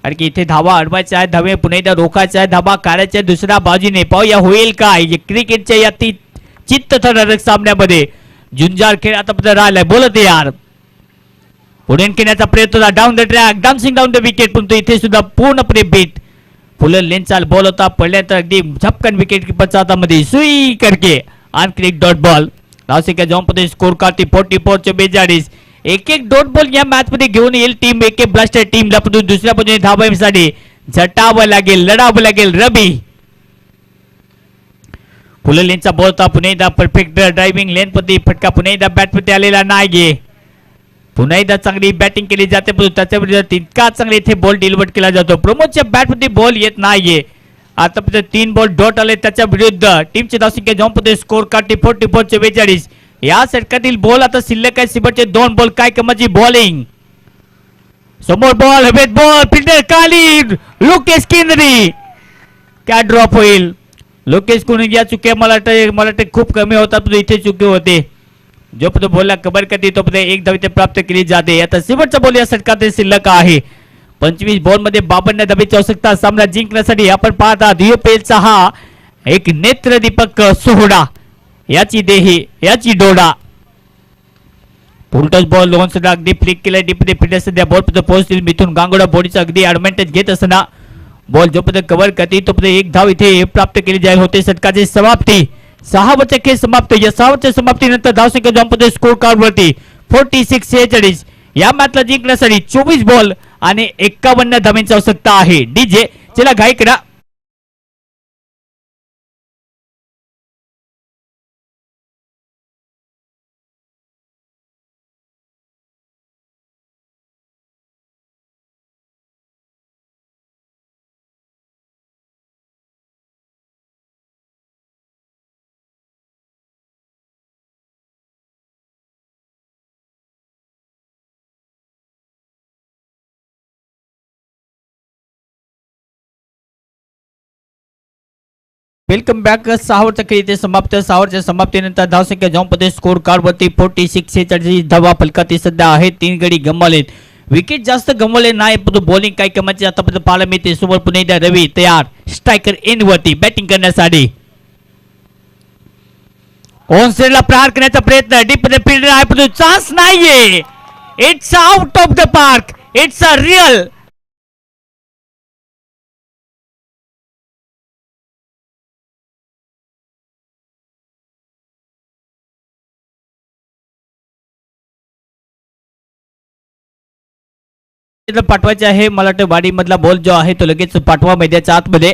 कारण की इथे धावा अडवायच्या आहेत. धावे पुन्हा एकदा रोखायच्या आहेत. धावा काढायच्या दुसऱ्या बाजूने. पाहूया होईल काय क्रिकेटच्या या चित्तथरारक सामन्यामध्ये. झुंजार खेळ आतापर्यंत राहिलाय. बोलत यार पुढे घेण्याचा प्रयत्न. Down the track dancing down the wicket. पण तो इथे सुद्धा पूर्णपणे बीट. फुलं लेनचा बॉल होता पडल्यानंतर अगदी झपकन विकेट किपरच्या हातामध्ये सुई करके आणखी एक डॉट बॉल. नाशिक जॉम्पमध्ये स्कोर काढते 44. एक डॉट बॉल या मॅच मध्ये घेऊन येईल टीम AK ब्लास्टर टीमला. पण दुसऱ्या बाजूने धावांसाठी झटावं लागेल लढावं लागेल. रबी फुलं लेनचा बॉल होता पुन्हा एकदा परफेक्ट ड्रायव्हिंग लेन मध्ये फटका पुन्हा एकदा बॅट मध्ये आलेला नाहीये. पुन्हा एकदा चांगली बॅटिंग केली जाते पण त्याच्या विरुद्ध तितका चांगला इथे बॉल डिलिव्हर केला जातो. प्रमोदच्या बॅट मध्ये बॉल येत नाहीये. आतापर्यंत 3 बॉल डॉट आले त्याच्या विरुद्ध टीमची धावसंख्या जॉम्पमध्ये स्कोर काढते 44. या षटकातील बॉल आता शिल्लक आहे सिबटचे 2 बॉल. काय कमाची बॉलिंग. समोर बॉल हवेत बॉल फिल्डर खाली. लोकेश केनरी काय ड्रॉप होईल. लोकेश कोणी या चुक्या मला वाटतं खूप कमी होतात इथे चुकी होते. जो पण बॉलला कव्हर करते तो एक धाव इथे प्राप्त केली जाते. आता सिबटचा बॉल या षटकात शिल्लक आहे. 25 बॉल मध्ये 52 धावेची आवश्यकता सामना जिंकण्यासाठी. आपण पाहता UPLचा हा एक नेत्रदीपक सोहळा. याची देही याची डोळा. पुलटच बॉल लोन सुद्धा अगदी फ्लिक केलाय. डीपमध्ये फिल्डर सध्या बॉल पर्यंत पोहोचतील. मिथून गांगोडा बॉडीचा अगदी ऍडव्हान्टेज घेत असताना बॉल जो पर्यंत कव्हर करते तो एक धाव इथे प्राप्त केली जाईल. होते षटकाची समाप्ती. 6 ओव्हरचा खेळ समाप्त. या 6 ओव्हरच्या समाप्तीनंतर धावसंख्या जॉम्पमध्ये स्कोर कार्ड वरती 46. या मॅचला जिंकण्यासाठी 24 बॉल आणि 51 धावांची आवश्यकता आहे. DJ चला घाई करा. Welcome back. 6 ओव्हरचा खेळ इथे समाप्त. 6 ओव्हरच्या समाप्तीनंतर धावसंख्या जॉम्पमध्ये स्कोर कार्ड वरती 46 धावा फलकाती सध्या आहे. 3 गडी गमावलेत. विकेट जास्त गमावले नाही परंतु बॉलिंग काय कमाची आतापर्यंत पाहायला मिळते. समोर पुन्हा एकदा रवी तयार स्ट्रायकर एंड वरती बॅटिंग करण्यासाठी. ऑन साइडला प्रहार करण्याचा प्रयत्न. डीप मध्ये फील्डर आहे परंतु चान्स नाहीये. It's out of the park. It's a real पाठवायचे आहे. मला वाटतं वाडी मधला बॉल जो आहे तो लगेच पाठवा मैदानाच्या आतमध्ये.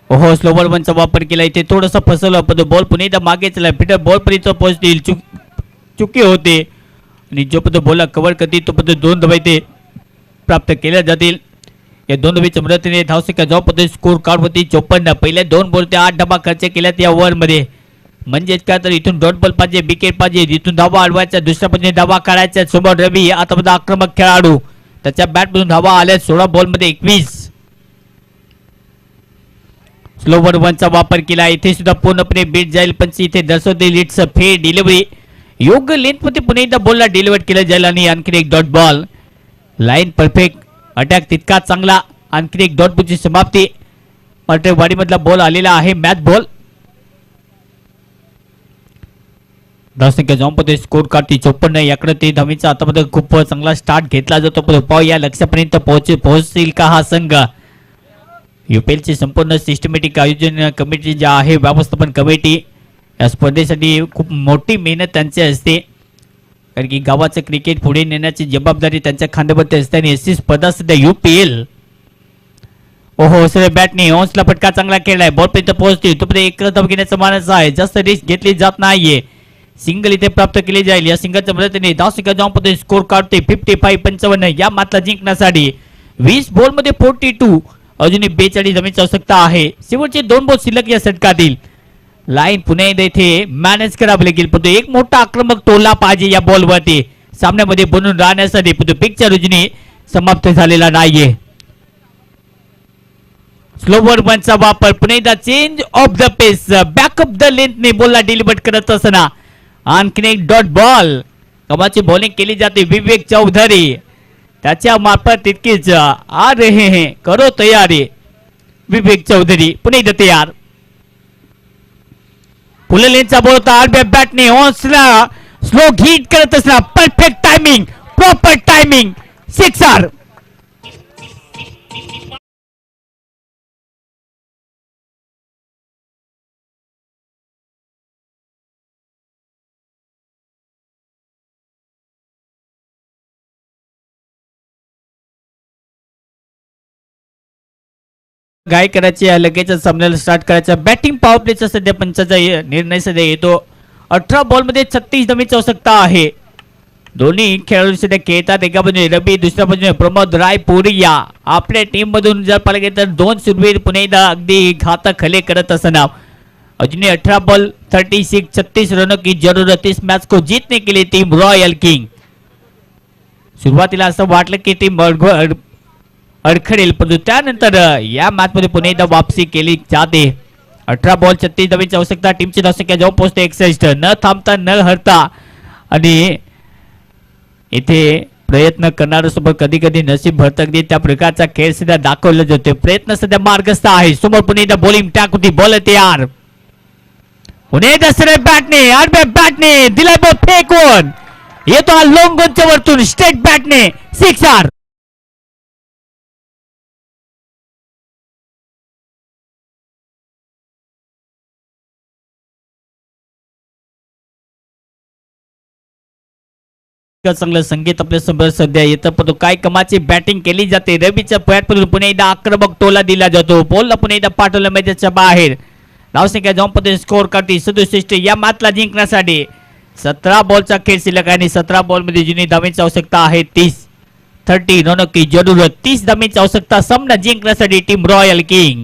ओहो स्लोवर वनचा वापर केला. इथे थोडंसं फसवलं पण बॉल पुन्हा एकदा मागे चला. फिटर बॉल पर्यंत पोहोचतील. चुकी होते आणि जो पण बॉलला कव्हर करतील तो पण 2 धावा इथे प्राप्त केल्या जातील. या 2 धावेच्या मदतीने धावसंख्या जॉम्पमध्ये स्कोर कार्ड वरती 54. पहिल्या 2 बॉल ते 8 धावा खर्च केल्यात या ओव्हर मध्ये. म्हणजेच काय तर इथून डॉट बॉल पाहिजे, विकेट पाहिजे, इथून धावा अडवायचा, दुसऱ्या पद्धतीने धावा काढायचा. समोर रवी आता आक्रमक खेळाडू, त्याच्या बॅटमधून धावा आल्या 16 बॉलमध्ये 21. स्लोवर वनचा वापर केला, इथे सुद्धा पूर्णपणे बीट जाईल, पण इथे दर्शवते लीड्स फेर डिलिव्हरी. योग्य लेंथ मध्ये पुन्हा एकदा बॉलला डिलिव्हर केलं जाईल आणि आणखी एक dot ball. Line perfect, attack तितका चांगला, आणखी एक डॉट बॉलची समाप्ती. मात्र वाडीमधला बॉल आलेला आहे मॅच बॉल. धावसंख्या जाऊन पडते स्कोर कार्डची 54. याकडे ते धावीचा आतापर्यंत खूप चांगला स्टार्ट घेतला जातो, पण पाव या लक्ष्यापर्यंत पोहोचतील का हा संघ. यूपीएलची संपूर्ण सिस्टमॅटिक आयोजन कमिटी जी आहे, व्यवस्थापन कमिटी, या स्पर्धेसाठी खूप मोठी मेहनत त्यांची असते, कारण की गावाचं क्रिकेट पुढे नेण्याची जबाबदारी त्यांच्या खांद्यावरती असते. आणि अशी स्पर्धा सध्या यूपीएल. ओहो सर बॅटने हॉन्सला फटका चांगला केलाय, बॉल पर्यंत पोहोचते, तोपर्यंत एक धाव घेण्याचा मानस आहे, जास्त रिस्क घेतली जात नाहीये. सिंगल इथे प्राप्त केली जाईल. या सिंगलच्या मदतीने धावसंख्या जाऊन पडते स्कोर काढते 55-55 या मातला जिंकण्यासाठी. 20 बॉल मध्ये 42, अजूनही 42 धावांची आवश्यकता आहे. शेवटचे 2 बॉल शिल्लक या षटकातील. लाईन पुन्हा एकदा इथे मॅनेज करावी लागेल, पण एक मोठा आक्रमक टोला पाहिजे या बॉलवरती सामन्यामध्ये बनून राहण्यासाठी, पण पिक्चर अजूनही समाप्त झालेला नाहीये. स्लोवर वनचा वापर, पुन्हा एकदा change of the pace, back of the लेंथने बॉलला डिलिव्हर करत असताना आणखीन एक डॉट बॉल. कमाची बॉलिंग केली जाते विवेक चौधरी, त्याच्या मार्फत तितकीच आ रहे हैं, करो तयारी. विवेक चौधरी पुन्हा एकदा तयार. पुललेनचा बॉल होता, आरबीआय बॅटने हॉन्सला स्लो हिट करत असला, perfect timing, proper timing, sixer. काय करायचे, लगेच सामन्याला स्टार्ट करायचा. बॅटिंग पॉवर प्लेचा सध्या पंचाचा निर्णय सध्या येतो. 18 बॉल मध्ये 36 धावांची आवश्यकता आहे. दोन्ही खेळाडू सध्या खेळतात, एका बाजूने रवी, दुसऱ्या बाजूने प्रमोद राय पुरिया. आपल्या टीम मधून जर पाहिलं गेलं तर 2 सुरवीर पुन्हा एकदा अगदी घातक खले करत असताना अजूनही 18 बॉल 36 रनों की जरूरत. इस मैच को जीतने के लिए टीम रॉयल किंग. सुरुवातीला असं वाटलं की टीम अडखडेल, परंतु त्यानंतर या मॅच मध्ये पुन्हा एकदा वापसी केली जाते. 18 बॉल 36 धावांची आवश्यकता. टीमची धावसंख्या जाऊन पोहोचते 61, न थांबता न हरता. आणि इथे प्रयत्न करणार सोबत कधी कधी नशीब भरतकदी त्या प्रकारचा खेळ सध्या दाखवला जातो. प्रयत्न सध्या मार्गस्थ आहे. समोर पुन्हा एकदा बॉलिंग टाक होती, बॉल तयार. पुन्हा एकदा सरळ बॅटने, आडव्या बॅटने दिलाय बॉल फेकून, येतो हा लॉंग ऑनच्या वरतून स्ट्रेट बॅटने, सिक्सर. चांगलं संगीत आपल्या समोर सध्या येतं, पण काय कमाची बॅटिंग केली जाते. रवीच्या बॅटमधून पुन्हा एकदा आक्रमक टोला दिला जातो, बॉलला पुन्हा एकदा पाठवलं मैदानाच्या बाहेर. धावसंख्या जाऊन पद्धतीने स्कोर करते 67 या मॅचला जिंकण्यासाठी. 17 बॉलचा खेळ शिल्लक आहे आणि 17 बॉल मध्ये जुनी धावांची आवश्यकता आहे 30 रनों की जरूरत. 30 धावांची आवश्यकता सामना जिंकण्यासाठी टीम रॉयल किंग.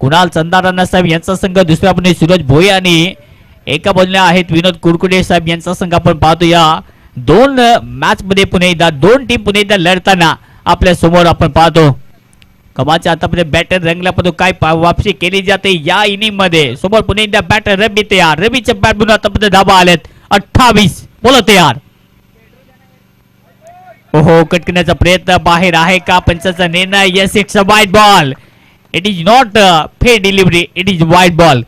कुणाल चंदाराणा साहेब यांचा संघ, दुसऱ्या बाजूने सूरज भोये आणि एका बाजूने आहेत विनोद कुरकुडे साहेब यांचा संघ. आपण पाहतो या 2 मॅच मध्ये पुन्हा एकदा 2 टीम पुन्हा एकदा लढताना आपल्या समोर आपण पाहतो. कमाच्या आतापर्यंत बॅटर रंगल्यापासून काय वापसी केली जाते या इनिंग मध्ये. समोर पुन्हा एकदा बॅटर रवी तयार. रवीच्या बॅटमधून आतापर्यंत धावा आल्यात 28, बोला तयार. ओहो, कटकण्याचा प्रयत्न बाहेर आहे का, पंचाचा निर्णय, yes it's a wide ball. It is not fair delivery, it is wide ball.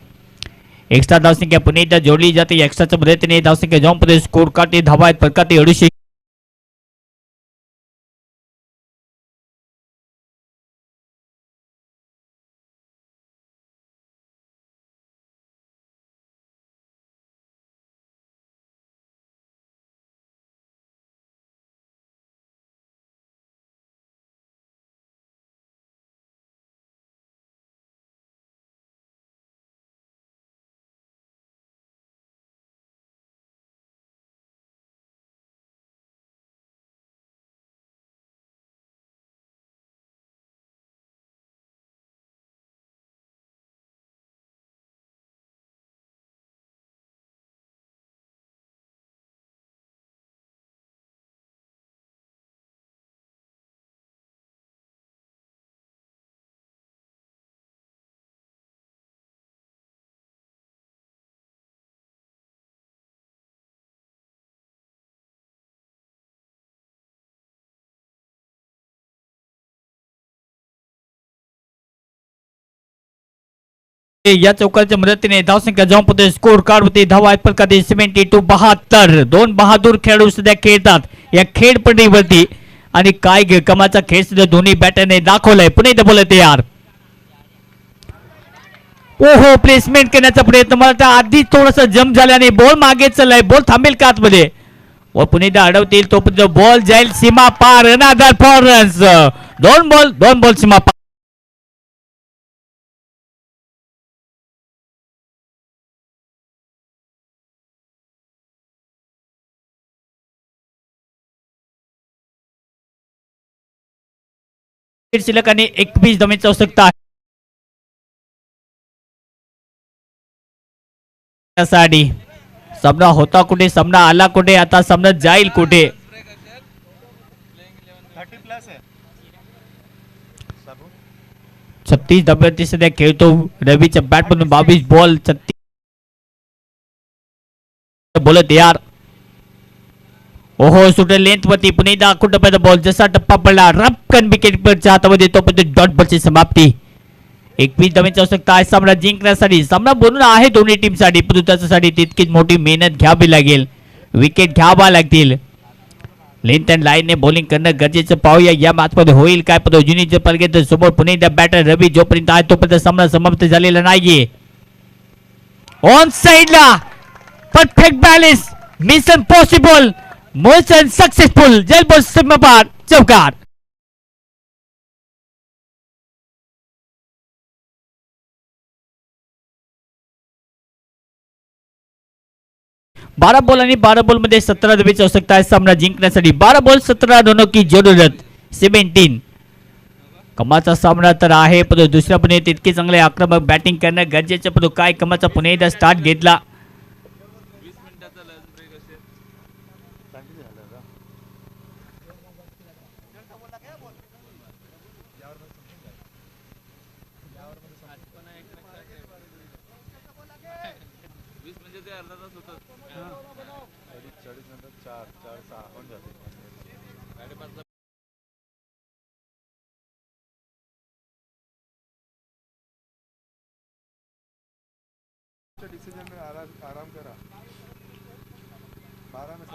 Extra धावसंख्या पुन्हा एकदा जोडली जाते. एक्स्ट्राच्या मदतीने धावसंख्या जाऊन पर्यंत स्कोर काढते, धावा आहेत फक्त 150. या चौकाच्या मदतीने धावसंख्या जाऊन पोहोचते स्कोर कार्ड होते धावा आहेत प्रकारे 72 दोन बहादूर खेळाडू सध्या खेळतात या खेळपट्टीवरती आणि काय कमाचा खेळ सुद्धा दोन्ही बॅटरने दाखवलाय. पुणे डबल तयार. ओहो प्लेसमेंट करण्याचा प्रयत्न मला आधीच थोडासा जम्प झाल्याने बॉल मागे चाललाय. बॉल थांबेल का आतमध्ये व पुणेदा अडवतील तो बॉल जाईल सीमा पार. अनादर फॉर रन्स. दोन बॉल सीमा पार. शिल्लक आणि 21 धावांची आवश्यकता आहे त्यासाठी. सामना होता कुठे सामना आला कुठे आता सामना जाईल कुठे. 36 धाब्यावरती सध्या खेळतो रवीच्या बॅट मधून 22 बॉल 36 बोलत यार. ओहो सुटेल लेंथ वरती पुन्हा कुठं बॉल जसा टप्पा पडला रपकन विकेटच्या हातामध्ये तो डॉट बॉलची समाप्ती. 21 धावांची आवश्यकता आहे सामना जिंकण्यासाठी. सामना बनून आहे दोन्ही टीम साठी परंतु त्याच्यासाठी तितकीच मोठी मेहनत घ्यावी लागेल. विकेट घ्यावा लागतील. लेंथ अँड लाईनने बॉलिंग करणं गरजेचं. पाहूया या मॅच मध्ये होईल काय. जुनीच्या पालखेत समोर पुणे बॅटर रवी जोपर्यंत आहे तोपर्यंत सामना समाप्त झालेला नाहीये. ऑन साइडला perfect balance mission possible motion successful जल बॉल सीमापार चौकार. 12 बॉल आणि 12 बॉल मध्ये 17 धावांची आवश्यकता आहे सामना जिंकण्यासाठी. 12 बॉल 17 रनों की जरूरत 17. कमाचा सामना तर आहे पण दुसऱ्या पुणे तितके चांगले आक्रमक बॅटिंग करणं गरजेचं. पण काय कमाचा पुणे स्टार्ट घेतला. डिसीजन में आराम करा 12 में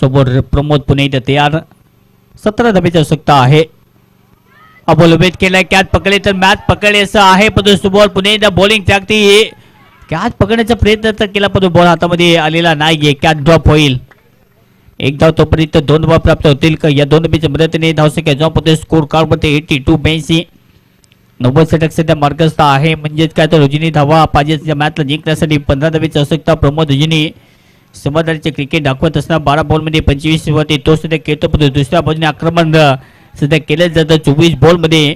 समोर प्रमोद पुणे इथे तयार. 17 धावांची आवश्यकता आहे. अबोलवेट केलाय कॅच पकडले तर मॅच पकडले असं आहे पण समोर पुणे बॉलिंग टाकते. कॅच पकडण्याचा प्रयत्न तर केला पण बॉल हातामध्ये आलेला नाहीये. कॅच ड्रॉप होईल. एक धाव तोपर्यंत 2 धावा प्राप्त होतील का या 2 धावांच्या मदतीने धावसंख्या जाऊन स्कोर कार्ड मध्ये 82 90 षटक सध्या मार्गस्थ आहे. म्हणजेच काय तर रुजिनी धावा पाहिजे मॅचला जिंकण्यासाठी. 15 धावांची आवश्यकता. प्रमोद रुजिनी समजदारीचे क्रिकेट दाखवत असताना 12 बॉल मध्ये 25 वरती तो सध्या खेळतो पण दुसऱ्या बाजूने आक्रमण सध्या केलं जातं. 24 बॉल मध्ये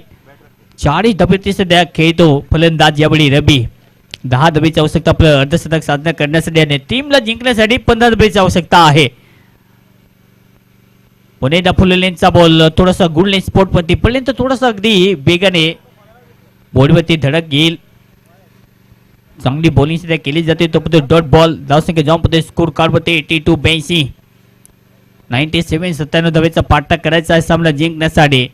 40 धावांची सध्या खेळतो फलंदाज यावेळी रवी. 10 धावांची आवश्यकता आपलं अर्धशतक साधना करण्यासाठी आणि टीमला जिंकण्यासाठी 15 धावांची आवश्यकता आहे. पुणे फुलेलेंचा बॉल थोडासा गुड लेन स्पॉट वरती पर्यंत थोडासा अगदी वेगाने बॉडीवरती धडक घेईल. चांगली बॉलिंग सध्या केली जाते तो डॉट बॉल धावसंख्या जाऊन पडते स्कोर कार्ड वरती 82 97 97 धावेचा पाठा करायचा आहे सामना जिंकण्यासाठी.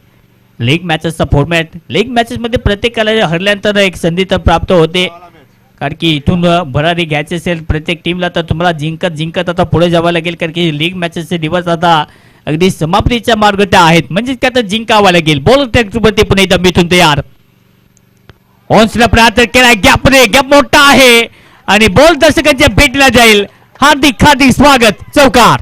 लीग मॅचेसचा फॉर्मॅट लीग मॅचेस मध्ये प्रत्येकाला हरल्यानंतर एक संधी तर प्राप्त होते कारण की इथून भरारी घ्यायची असेल प्रत्येक टीमला तर तुम्हाला जिंकत आता पुढे जावं लागेल कारण की लीग मॅचेसचे दिवस आता अगदी समाप्तीच्या मार्गावर आहेत. म्हणजेच काय तर जिंकावं लागेल. बॉल ट्रॅक्टरवरती पुन्हा एकदा मिथून तयार. ऑनस्ला प्रयत्न केला गॅप मोठा आहे आणि बॉल दर्शकांच्या भेटीला जाईल. हार्दिक स्वागत चौकार.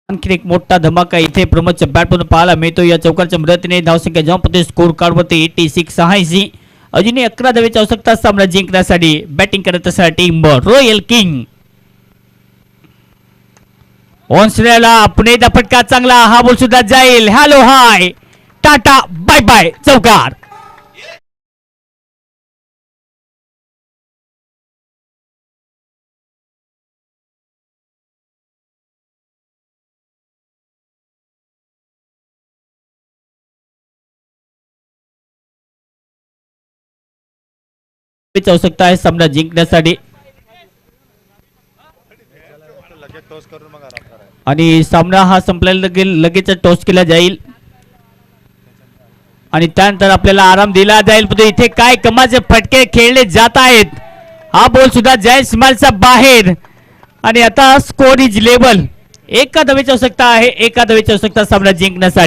आणखी एक मोठा धमाका इथे प्रमोदच्या बॅटमधून पाहायला मिळतो. या चौकारच्या मदतीने धावसंख्या जाऊन स्कोर कार्ड वरती 86 अजूनही 11 धावांची आवश्यकता सामना जिंकण्यासाठी. बॅटिंग करत असणारी टीम रॉयल किंग. ऑनस्ट्रेलियाला पुणे फटका चांगला. हा बॉल सुद्धा जाईल. Hello hi tata bye bye चौकार. आवश्यकता आहे सामना जिंकण्यासाठी लगेच टॉस करून मग आराम करा. आणि सामना हा संपल्याला लगेच टॉस केला जाईल आणि त्यानंतर आपल्याला आराम दिला जाईल. पण इथे काय कमाचे फटके खेळले जात आहेत. हा बॉल सुद्धा जय स्मालचा बाहेर आणि आता स्कोर इज लेवल. एका धावेची आवश्यकता आहे, एका धावेची आवश्यकता सामना जिंकण्यासाठी.